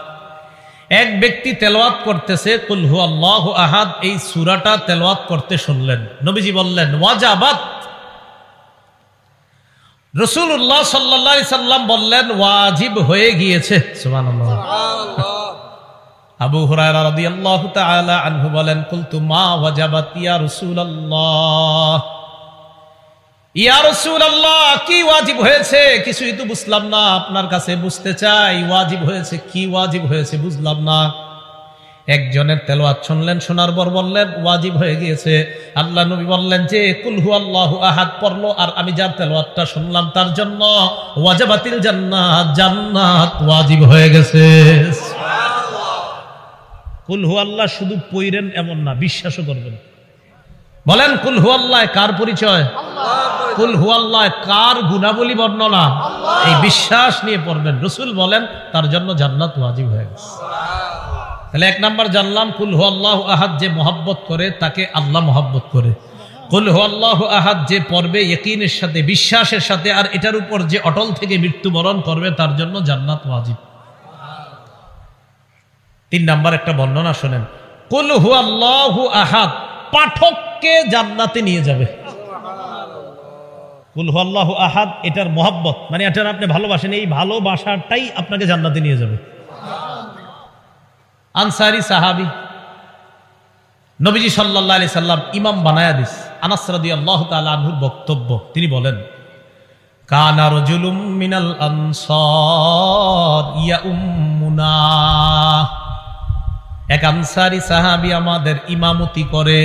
এক ব্যক্তি তেলাওয়াত করতেছে কুল হুয়াল্লাহু আহাদ, এই সূরাটা তেলাওয়াত করতে শুনলেন। নবীজি বললেন ওয়াজাবাত। রাসূলুল্লাহ সাল্লাল্লাহু আলাইহি সাল্লাম বললেন ওয়াজিব হয়ে গিয়েছে। সুবহানাল্লাহ। আবু হুরায়রা রাদিয়াল্লাহু তাআলা আনহু বলেন, কুলতু মা ওয়াজাবাত ইয়া রাসূলুল্লাহ। ইয়া রাসূলুল্লাহ, কি ওয়াজিব হয়েছে? কিছুই তো বুঝলাম না, আপনার কাছে বুঝতে চাই ওয়াজিব হয়েছে কি, ওয়াজিব হয়েছে বুঝলাম না। একজনের তেলাওয়াত শুনলেন, শোনার পর বললেন ওয়াজিব হয়ে গিয়েছে। আল্লাহ নবী বললেন যে কুল হুয়াল্লাহু আহাদ পড়লো, আর আমি যার তেলাওয়াতটা শুনলাম তার জন্য ওয়াজাবাতিল জান্নাত, জান্নাত ওয়াজিব হয়ে গেছে। কুল হুয়াল্লাহ শুধু পড়েন এমন না, বিশ্বাসও করবেন। বলেন কুল হুয়াল্লাহ কার পরিচয়? কুল হুয়াল্লাহ কার গুণাবলী বর্ণনা? এই বিশ্বাস নিয়ে পড়বেন। রাসূল বলেন তার জন্য জান্নাত ওয়াজিব হয়ে গেছে। তাহলে এক নাম্বার জানলাম কুল হুয়াল্লাহু আহাদ যে মহব্বত করে তাকে আল্লাহ মহব্বত করে। কুল হুয়াল্লাহু আহাদ যে পড়বে ইয়াকিনের সাথে, বিশ্বাসের সাথে, আর এটার উপর যে অটল থেকে মৃত্যুবরণ করবে তার জন্য জান্নাত ওয়াজিব। 3 নাম্বার একটা বর্ণনা শুনেন, কুল হুয়াল্লাহু আহাদ পাঠককে জান্নাতে নিয়ে যাবে। কুল হুয়াল্লাহু আহাদ এটার মহব্বত মানে এটার আপনি ভালোবাসেন, এই ভালোবাসাটাই আপনাকে জান্নাতে নিয়ে যাবে। আনসারী সাহাবী, নবীজি সাল্লাল্লাহু আলাইহি সাল্লাম ইমাম বানায়া দিস। আনাস রাদিয়াল্লাহু তাআলা আনহুর বক্তব্য, তিনি বলেন কানা রাজুলুম মিনাল আনসার ইয়াউম্মুনা। এক আনসারী সাহাবী আমাদের ইমামতি করে।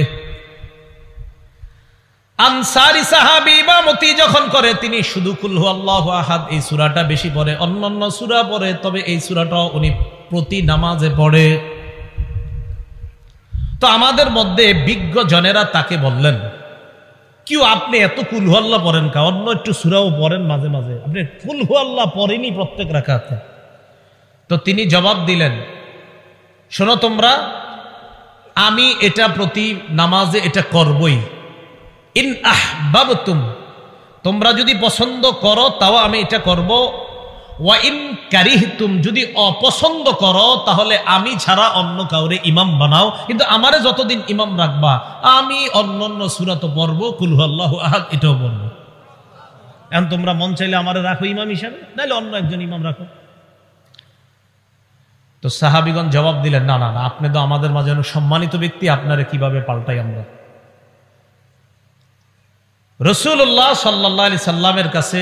আনসারী সাহাবী ইমামতি যখন করে তিনি শুধু কুল হুয়াল্লাহু আহাদ এই সূরাটা বেশি পড়ে, অন্যান্য সূরা পড়ে, তবে এই সূরাটাও উনি প্রতি নামাজে পড়ে। তো আমাদের মধ্যে বিজ্ঞ জনেরা তাকে বললেন, কি আপনি এত কুল হুয়াল্লাহ পড়েন কা, অন্য একটু সূরাও পড়েন মাঝে মাঝে, আপনি কুল হুয়াল্লাহ পড়েনি প্রত্যেক রাকাতে। তো তিনি জবাব দিলেন, শোনো তোমরা, আমি এটা প্রতি নামাজে এটা করবই। ইন আহবাবতুম, তোমরা যদি পছন্দ করো তাও আমি এটা করব। ওয়া ইন কারিহতুম, যদি অপছন্দ করো তাহলে আমি ছাড়া অন্য কাউরে ইমাম বানাও, কিন্তু আমারে যতদিন ইমাম রাখবা আমি অন্যান্য সূরা তো পড়বো, কুল হুয়াল্লাহু আহাদ এটাও পড়বো। এখন তোমরা মন চাইলে আমারে রাখো ইমাম হিসাবে, নাহলে অন্য একজন ইমাম রাখো। তো সাহাবীগণ জবাব দিলেন, না না না, আপনি তো আমাদের মাঝে অনেক সম্মানিত ব্যক্তি, আপনারে কিভাবে পাল্টাই আমরা। রাসূলুল্লাহ সাল্লাল্লাহু আলাইহি সাল্লামের কাছে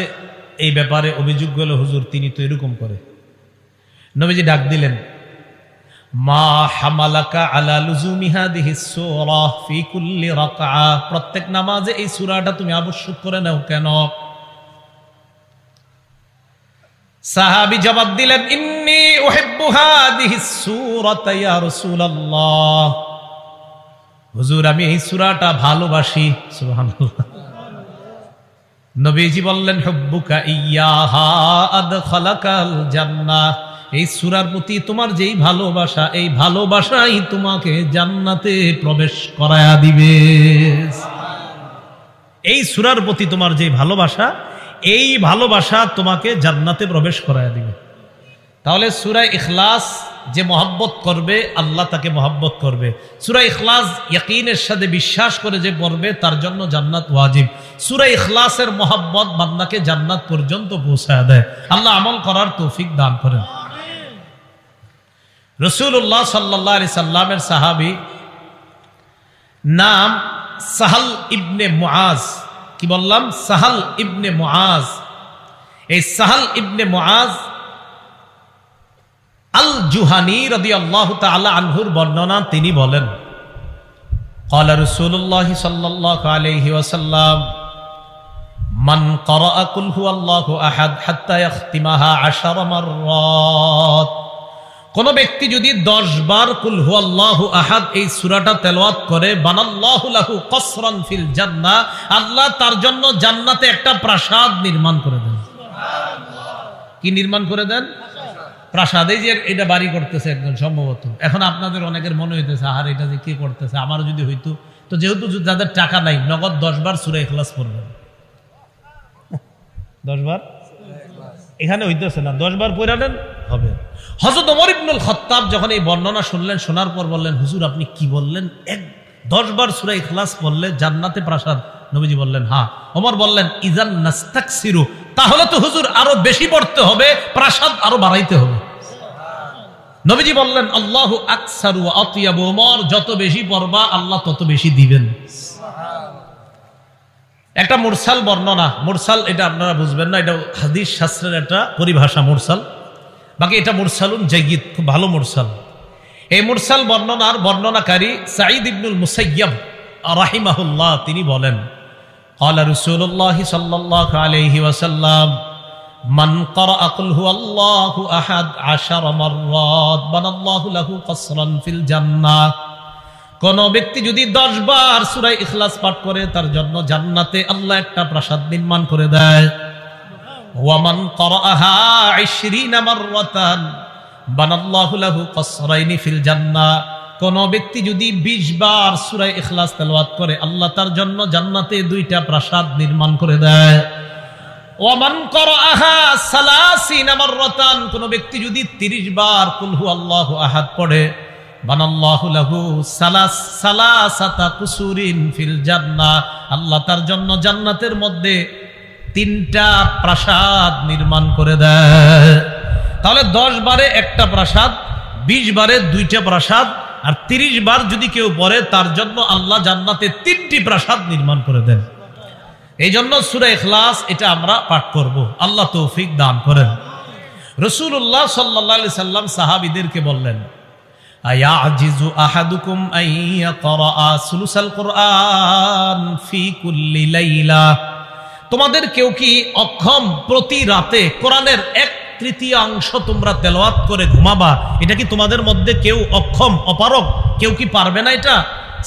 এই ব্যাপারে অভিযোগ গেল, হুজুর তিনি তো এরকম করে। নবীজি ডাক দিলেন, মা হামালাকা আলা লুজুমি হাদিহিস সূরা ফি কুল্লি রাকআ, প্রত্যেক নামাজে এই সূরাটা তুমি আবশ্যক করে নাও কেন? সাহাবী জবাব দিলেন, ইন্নী উহিব্বু হাদিহিস সূরাতা ইয়া রাসূলুল্লাহ, হুজুর আমি এই সূরাটা ভালোবাসি। সুবহানাল্লাহ। নবীজি বললেন, হুব্বুকা ইয়্যাহা আদখালাকাল জান্নাহ, এই সূরার প্রতি তোমার যেই ভালোবাসা, এই ভালোবাসাই তোমাকে জান্নাতে প্রবেশ করায়া দিবে। এই সূরার প্রতি তোমার যে ভালোবাসা, এই ভালোবাসা তোমাকে জান্নাতে প্রবেশ করায়া দিবে। তাহলে সূরা ইখলাস যে মহব্বত করবে আল্লাহ তাকে মহব্বত করবে। সূরা ইখলাস ইয়াকিনের সাথে বিশ্বাস করে যে পড়বে তার জন্য জান্নাত ওয়াজিব। সূরা ইখলাসের মহব্বত বান্দাকে জান্নাত পর্যন্ত পৌঁছায় দেয়। আল্লাহ আমল করার তৌফিক দান করেন। রাসূলুল্লাহ সাল্লাল্লাহু আলাইহি সাল্লামের সাহাবী নাম সাহাল ইবনে মুআজ। কি বললাম? সাহাল ইবনে মুআজ। এই সাহাল ইবনে মুআজ আল জুহানি রাদিয়াল্লাহু তাআলা আনহুর বর্ণনা, তিনি বলেন, قال رسول الله صلى الله عليه وسلم من قرأ قل هو الله أحد حتى يختمها 10 مرات কোন ব্যক্তি যদি 10 বার কুল হুয়াল্লাহু আহাদ এই সূরাটা তেলাওয়াত করে বানাল্লাহু লাহু কসরান ফিল জান্নাহ আল্লাহ তার জন্য জান্নাতে একটা প্রাসাদ নির্মাণ করে দেন। সুবহানাল্লাহ। কি নির্মাণ করে দেন? প্রাসাদ। এই যে এটা বাড়ি করতেছে একজন সম্ভবত। এখন আপনাদের অনেকের মনে হইতেছে আর এটা যে কি করতেছে, আমারও যদি হইতো। তো যেহেতু যাদের টাকা নাই নগদ 10 বার সূরা ইখলাস পড়বেন। 10 বার এখানে হইতেছে না, 10 বার পড়া নেন হবে। হযরত ওমর ইবনুল খাত্তাব যখন এই বর্ণনা শুনলেন, শোনার পর বললেন, হুজুর আপনি কি বললেন? 10 বার সূরা ইখলাস পড়লে জান্নাতে প্রাসাদ? নবীজি বললেন হ্যাঁ। ওমর বললেন ইযান নাস্তাকসিরু, তাহলে তো হুজুর আরো বেশি পড়তে হবে, প্রাসাদ আরো বাড়াইতে হবে। নবীজি বললেন আল্লাহু আকসারু ওয়া আতিয়াবু, ওমর যত বেশি পড়বা আল্লাহ তত বেশি দিবেন। একটা মুরসাল বর্ণনা, মুরসাল এটা আপনারা বুঝবেন না, এটা হাদিস শাস্ত্রের একটা পরিভাষা মুরসাল। বাকি এটা মুরসালুন জাইয়্যিদ, খুব ভালো মুরসাল। এই মুরসাল বর্ণনার বর্ণনাকারী সাঈদ ইবনুল মুসাইয়্যিব রাহিমাহুল্লাহ, তিনি বলেন ক্বালা রাসূলুল্লাহ সাল্লাল্লাহু আলাইহি ওয়াসাল্লাম মান ক্বারাআ কুল হুয়াল্লাহু আহাদ 10 মাররাত বানাল্লাহু লাহু কসরান ফিল জান্নাহ, কোন ব্যক্তি যদি 10 বার সূরা ইখলাস পাঠ করে তার জন্য জান্নাতে আল্লাহ একটা প্রাসাদ নির্মাণ করে দেয়। ওয়া মান ক্বারাআহা 20 মাররাতান বানাল্লাহু লাহু কসরাইনি ফিল জান্নাহ, কোন ব্যক্তি যদি 20 বার সূরা ইখলাস তেলাওয়াত করে আল্লাহ তার জন্য জান্নাতে 2টা প্রাসাদ নির্মাণ করে দেয়। ওয়া মান ক্বারাআহা 30 মাররাতান, কোন ব্যক্তি যদি 30 বার কুল হুয়াল্লাহু আহাদ পড়ে বানাল্লাহু লাহু সালাসাতা কুসুরিন ফিল জান্নাহ, আল্লাহ তার জন্য জান্নাতের মধ্যে 3টা প্রাসাদ নির্মাণ করে দেয়। তাহলে 10 বারে একটা প্রাসাদ, 20 বারে 2টা প্রাসাদ, আর 30 বার যদি কেউ পড়ে তার জন্য আল্লাহ জান্নাতে 3টি প্রাসাদ নির্মাণ করে দেন। এই জন্য সূরা ইখলাস এটা আমরা পাঠ করব, আল্লাহ তৌফিক দান করেন। রাসূলুল্লাহ সাল্লাল্লাহু আলাইহি সাল্লাম সাহাবীদেরকে বললেন আয়াজিজু আহাদুকুম আইয়াকরা সুলুসাল কুরআন ফি কুল্লি লাইলা, তোমাদের কেউ কি অক্ষম প্রতি রাতে কোরআনের 1/3 তোমরা তেলাওয়াত করে ঘুমাবা? এটা কি তোমাদের মধ্যে কেউ অক্ষম, অপারগ কেউ কি পারবে না এটা?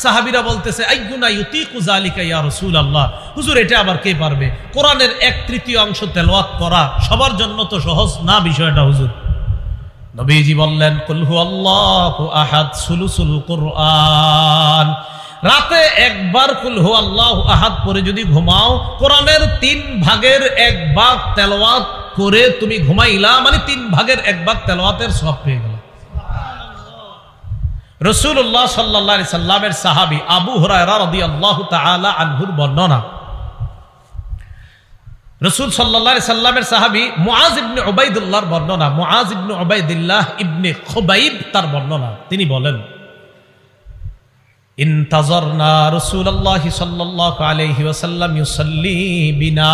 সাহাবীরা বলতেছে আইয়ুনা ইউতিকু যালিকা ইয়া রাসূলুল্লাহ, হুজুর এটা আবার কে পারবে? কোরআনের 1/3 তেলাওয়াত করা সবার জন্য তো সহজ না বিষয়টা হুজুর। নবীজি বললেন কুল হুয়াল্লাহু আহাদ সুলুসুল কুরআন, রাতে একবার কুল হুয়াল্লাহু আহাদ পড়ে যদি ঘুমাও, কোরআনের 3 ভাগের 1 ভাগ তেলাওয়াত করে তুমি ঘুমাইলা, মানে 3 ভাগের 1 ভাগ তেলাওয়াতের সওয়াব পেয়ে গেল। রাসূলুল্লাহ সাল্লাল্লাহু আলাইহি সাল্লামের সাহাবী আবু হুরায়রা রাদিয়াল্লাহু তাআলা আনহুর বর্ণনা, রাসূল সাল্লাল্লাহু আলাইহি সাল্লামের সাহাবী মুআজ ইবনে উবাইদুল্লাহর বর্ণনা, মুআজ ইবনে উবাইদুল্লাহ ইবনে খুবাইব তার বর্ণনা, তিনি বলেন ইনতাজারনা রাসূলুল্লাহ সাল্লাল্লাহু আলাইহি ওয়াসাল্লাম ইউসাল্লি বিনা,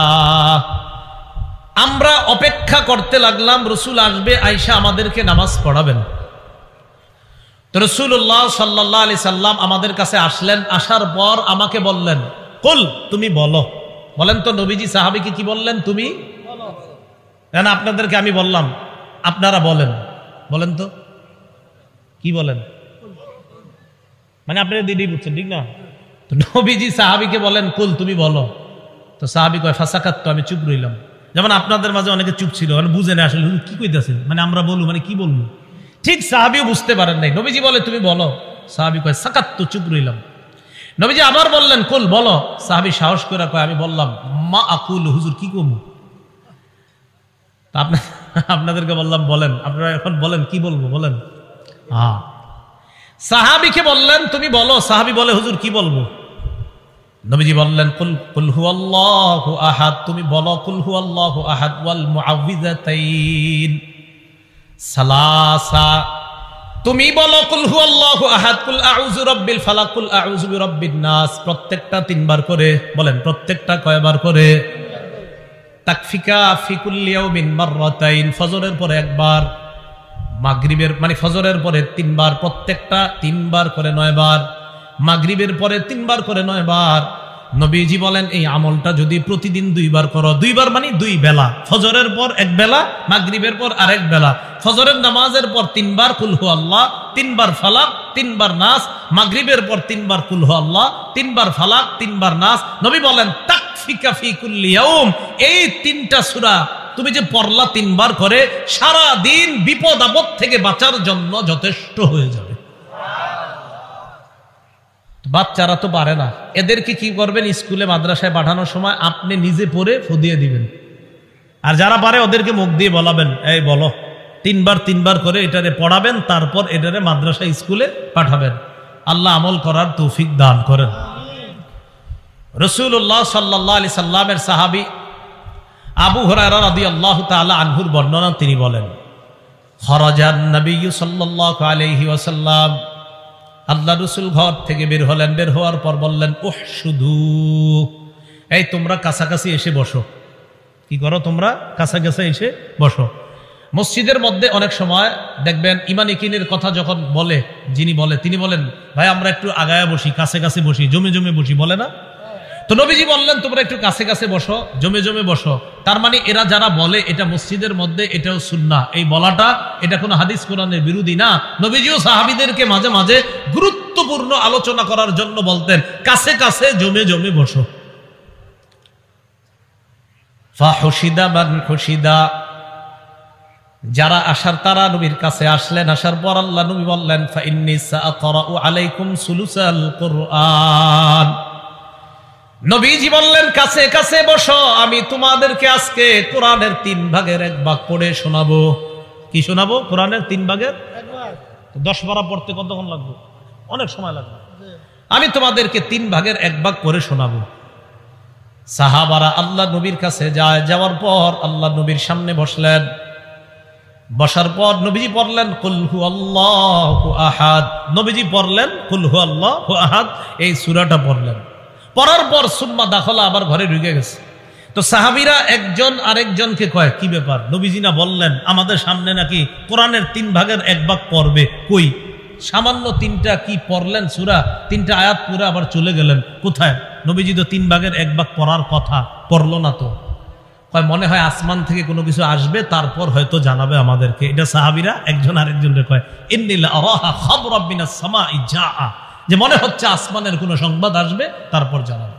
আমরা অপেক্ষা করতে লাগলাম রাসূল আসবে, আয়েশা আমাদেরকে নামাজ পড়াবেন। তো রাসূলুল্লাহ সাল্লাল্লাহু আলাইহি সাল্লাম আমাদের কাছে আসলেন, আসার পর আমাকে বললেন কুল, তুমি বলো। বলেন তো নবীজি সাহাবীকে কি বললেন? তুমি বলো। কেন আপনাদেরকে আমি বললাম আপনারা বলেন, বলেন তো কি বলেন? মানে আপনারা দিদি বুঝছেন ঠিক না? তো নবীজি সাহাবীকে বলেন কুল, তুমি বলো। তো সাহাবী কয় ফাসাকাত, তো আমি চুপ রইলাম। যেমন আপনাদের মাঝে অনেকে চুপ ছিল, মানে বুঝে না আসলে কি কইতাছে, মানে আমরা বলবো মানে কি বলবো, ঠিক সাহাবীও বুঝতে পারেন নাই। নবীজি বলে তুমি বলো, সাহাবী কয় সাকাত, তো চুপ রইলাম। নবীজি আবার বললেন কুল, বলো। সাহাবী সাহস করে কয় আমি বললাম মা আকুল, হুজুর কি কমু? আপনাদেরকে বললাম বলেন, আপনারা এখন বলেন কি বলবো বলেন। হ্যাঁ, সাহাবীকে বললেন তুমি বলো। সাহাবী বলে হুজুর কি বলবো? নবীজি বললেন কুল কুল হুয়াল্লাহু আহাদ, তুমি বলো কুল হুয়াল্লাহু আহাদ ওয়াল মুআউযিযাতাইন সালাসা, তুমি বলো কুল হুয়াল্লাহু আহাদ, কুল আউযু রাব্বিল ফালাক, কুল আউযু বিরাব্বিন নাস, প্রত্যেকটা 3 বার করে। বলেন প্রত্যেকটা কয়বার করে? তাকফিকা ফি কুল্লি ইয়াউমিন মাররাতাইন, ফজরের পরে 1 বার, মাগরিবের মানে ফজরের পরে 3 বার, প্রত্যেকটা 3 বার করে 9 বার, মাগরিবের পরে 3 বার করে 9 বার। নবীজি বলেন এই আমলটা যদি প্রতিদিন 2 বার করো, 2 বার মানে 2 বেলা, ফজরের পর 1 বেলা, মাগরিবের পর আরেক বেলা। ফজরের নামাজের পর 3 বার কুল হু আল্লাহ, 3 বার ফালাক, 3 বার নাস, মাগরিবের পর 3 বার কুল হু আল্লাহ, 3 বার ফালাক, 3 বার নাস। নবী বলেন তাকফিকা ফি কুল্লি ইয়াউম, এই 3টা সূরা তুমি যে পড়লা 3 বার করে, সারা দিন বিপদ আপদ থেকে বাঁচার জন্য যথেষ্ট হয়ে যাবে। বাচ্চারা তো পারে না, এদেরকে কি করবেন, স্কুলে মাদ্রাসায় পাঠানোর সময় আপনি নিজে পড়ে ফুদিয়ে দিবেন, আর যারা পারে ওদেরকে মুখ দিয়ে বলাবেন, এই বলো 3 বার করে এটারে পড়াবেন, তারপর এটারে মাদ্রাসা স্কুলে পাঠাবেন। আল্লাহ আমল করার তৌফিক দান করেন। রাসূলুল্লাহ সাল্লাল্লাহু আলাইহি সাল্লামের সাহাবী আবু হুরায়রা রাদিয়াল্লাহু তাআলা আনহুর বর্ণনা, তিনি বলেন খরাজান নবী সাল্লাল্লাহু আলাইহি ওয়াসাল্লাম, আল্লাহ রসুল ঘর থেকে বের হলেন। বের হওয়ার পর বললেন উহশুদু, এই তোমরা কাছাকাছি এসে বসো। কি করো তোমরা? কাছাকাছি এসে বসো। মসজিদের মধ্যে অনেক সময় দেখবেন ইমান ইকিনের কথা যখন বলে, যিনি বলে তিনি বলেন ভাই আমরা একটু আগায়া বসি, কাছে কাছে বসি, জমে জমে বসি, বলে না? তো নবীজি বললেন তোমরা একটু কাছে কাছে বসো, জমে জমে বসো। তার মানে এরা যারা বলে এটা মসজিদের মধ্যে, এটাও সুন্নাহ। এই বলাটা এটা কোনো হাদিস কোরআনের বিরোধী না। নবীজিও সাহাবীদেরকে মাঝে মাঝে গুরুত্বপূর্ণ আলোচনা করার জন্য বলতেন কাছে কাছে জমে জমে বসো। ফাহুশিদা মান হুশিদা, যারা আসার তারা নবীর কাছে আসলেন। আসার পর আল্লাহ নবী বললেন ফা ইন্নী সাআকরাউ আলাইকুম সুলুসাল কুরআন, নবীজি বললেন কাছে কাছে বসো, আমি তোমাদেরকে আজকে কোরআনের 3 ভাগের 1 ভাগ পড়ে শোনাবো। কি শোনাবো? কোরআনের 3 ভাগের 1 ভাগ। 10 পারা পড়তে কতক্ষণ লাগবে? অনেক সময় লাগবে। আমি তোমাদেরকে 3 ভাগের 1 ভাগ পড়ে শোনাবো। সাহাবারা আল্লাহ নবীর কাছে যায়। যাওয়ার পর আল্লাহ নবীর সামনে বসলেন। বসার পর নবীজি পড়লেন কুল হু আল্লাহু আহাদ। নবীজি পড়লেন কুল হু আল্লাহু আহাদ, এই সূরাটা পড়লেন। পড়ার পর সুম্মা দাখলা, আবার ঘরে ঢুকে গেছে। তো সাহাবীরা একজন আরেকজনকে কয় কি ব্যাপার, নবীজি না বললেন আমাদের সামনে নাকি কোরআনের 3 ভাগের 1 ভাগ পড়বে, কই সামান্য 3টা কি পড়লেন সূরা, 3টা আয়াত পুরো আবার চলে গেলেন কোথায়? নবীজি তো 3 ভাগের 1 ভাগ পড়ার কথা, পড়লো না তো। কয় মনে হয় আসমান থেকে কোনো কিছু আসবে, তারপর হয়তো জানাবে আমাদেরকে। এটা সাহাবীরা একজন আরেকজনকে কয় ইন্নী লা আরাহা খাবরাম মিনাস সামাই জাআ, যে মনে হচ্ছে আসমানের কোনো সংবাদ আসবে, তারপর জানাবে।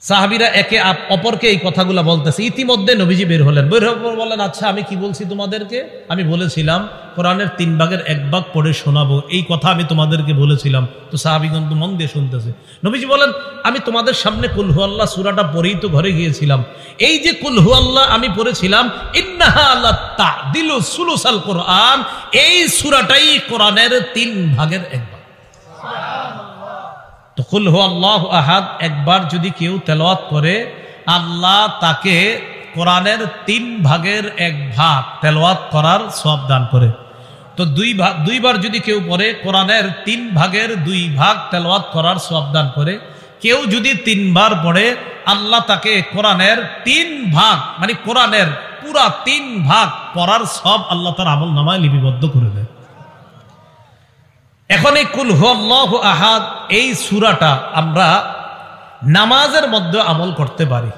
সাহাবীরা একে অপরকে এই কথাগুলো বলতেছে। ইতিমধ্যে নবীজি বের হলেন। বের হওয়ার পর বললেন আচ্ছা আমি কি বলছি তোমাদেরকে? আমি বলেছিলাম কোরআনের 3 ভাগের 1 ভাগ পড়ে শোনাবো, এই কথা আমি তোমাদেরকে বলেছিলাম। তো সাহাবীগণ তো মন দিয়ে শুনতেছে। নবীজি বলেন আমি তোমাদের সামনে কুল হু আল্লাহ সূরাটা পড়েই তো ঘরে গিয়েছিলাম। এই যে কুল হু আল্লাহ আমি পড়েছিলাম, ইন্নাহা লা তা'দিলু সুলুসাল কুরআন, এই সূরাটাই কোরআনের 3 ভাগের 1 ভাগ। তো কুল হু আল্লাহু আহাদ একবার যদি কেউ তেলাওয়াত করে, আল্লাহ তাকে কোরআনের 3 ভাগের 1 ভাগ তেলাওয়াত করার সওয়াব দান করে। তো 2 বার যদি কেউ পড়ে, কোরআনের 3 ভাগের 2 ভাগ তেলাওয়াত করার সওয়াব দান করে। কেউ যদি 3 বার পড়ে, আল্লাহ তাকে কোরআনের 3 ভাগ মানে কোরআনের পুরা 3 ভাগ পড়ার সওয়াব আল্লাহ তার আমল নামায় লিপিবদ্ধ করে দেয়। এখন এই কুল হু আল্লাহু আহাদ এই সূরাটা আমরা নামাজের মধ্যে আমল করতে পারি।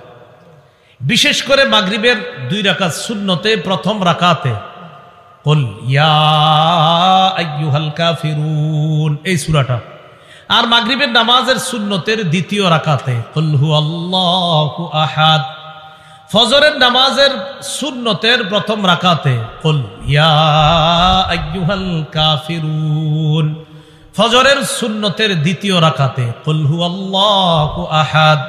বিশেষ করে মাগরিবের 2 রাকাত সুন্নতে প্রথম রাকাতে কুল ইয়া আইয়ুহাল কাফিরুন এই সূরাটা, আর মাগরিবের নামাজের সুন্নতের 2য় রাকাতে কুল হু আল্লাহু আহাদ। ফজরের নামাজের সুন্নতের প্রথম রাকাতে কুল ইয়া আইয়ুহাল কাফিরুন। ফজরের সুন্নতের 2য় রাকাতে কুল হু আল্লাহু আহাদ।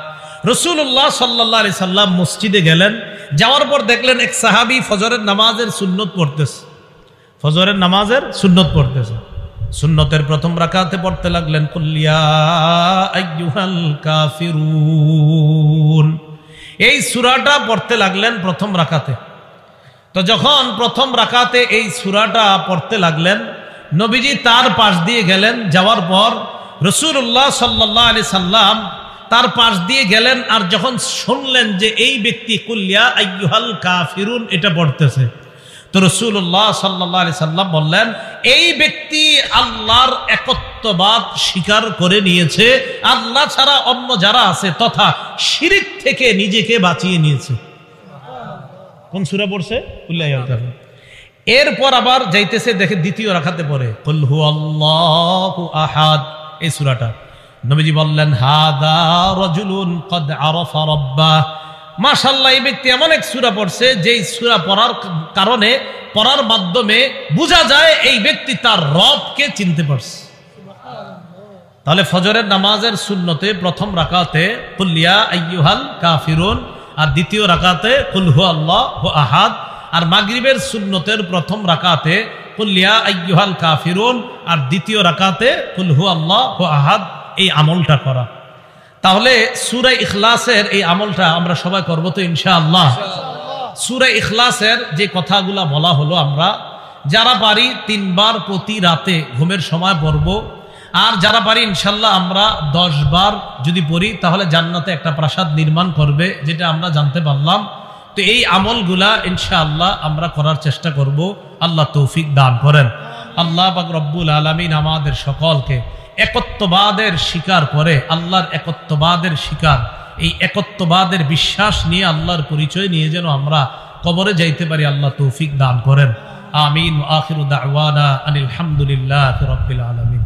রাসূলুল্লাহ সাল্লাল্লাহু আলাইহি সাল্লাম মসজিদে গেলেন। যাওয়ার পর দেখলেন এক সাহাবী ফজরের নামাজের সুন্নত পড়তেছে। ফজরের নামাজের সুন্নত পড়তেছে। সুন্নতের প্রথম রাকাতে পড়তে লাগলেন কুল ইয়া আইয়ুহাল কাফিরুন। এই সূরাটা পড়তে লাগলেন প্রথম রাকাতে। তো যখন প্রথম রাকাতে এই সূরাটা পড়তে লাগলেন, নবীজি তার পাশ দিয়ে গেলেন। যাওয়ার পর রাসূলুল্লাহ সাল্লাল্লাহু আলাইহি সাল্লাম তার পাশ দিয়ে গেলেন। আর যখন শুনলেন যে এই ব্যক্তি কুল ইয়া আইয়ুহাল কাফিরুন এটা পড়তেছে, তো রাসূলুল্লাহ সাল্লাল্লাহু আলাইহি সাল্লাম বললেন এই ব্যক্তি আল্লাহর একত্ববাদ স্বীকার করে নিয়েছে, আল্লাহ ছাড়া অন্য যারা আছে তথা শিরিক থেকে নিজেকে বাঁচিয়ে নিয়েছে। কোন সূরা পড়ছে? এরপর আবার যাইতেছে, দেখে দ্বিতীয় রাকাতে পড়ে কুল হুয়াল্লাহু আহাদ, এই সূরাটা নবীজি বললেন হাদা রাজুলুন ক্বাদ আরাফা রাব্বাহ। মাশাআল্লাহ, এই ব্যক্তি এমন এক সূরা পড়ছে যেই সূরা পড়ার কারণে, পড়ার মাধ্যমে বোঝা যায় এই ব্যক্তি তার রবকে চিনতে পারছে। তাহলে ফজরের নামাজের সুন্নতে প্রথম রাকাতে কুল ইয়া আইয়ুহাল কাফিরুন, আর দ্বিতীয় রাকাতে কুল হুয়াল্লাহু আহাদ, আর মাগরিবের সুন্নতের প্রথম রাকাতে কুল ইয়া আইয়ুহাল কাফিরুন, আর দ্বিতীয় রাকাতে কুল হুয়াল্লাহু আহাদ, এই আমলটা করা। তাহলে সূরা ইখলাসের এই আমলটা আমরা সবাই করব তো ইনশাআল্লাহ। সূরা ইখলাসের যে কথাগুলা বলা হলো, আমরা যারা পারি 3 বার প্রতি রাতে ঘুমের সময় পড়ব, আর যারা পারি ইনশাআল্লাহ আমরা 10 বার যদি পড়ি তাহলে জান্নাতে একটা প্রাসাদ নির্মাণ করবে, যেটা আমরা জানতে পারলাম। তো এই আমলগুলা ইনশাআল্লাহ আমরা করার চেষ্টা করব। আল্লাহ তৌফিক দান করেন। আল্লাহ পাক রব্বুল আলামিন আমাদের সকলকে একত্ববাদের স্বীকার করে, আল্লাহর একত্ববাদের স্বীকার, এই একত্ববাদের বিশ্বাস নিয়ে আল্লাহর পরিচয় নিয়ে যেন আমরা কবরে যাইতে পারি, আল্লাহ তৌফিক দান করেন। আমিন। আখিরু দাওয়ানা আনিল হামদুলিল্লাহি রাব্বিল আলামিন।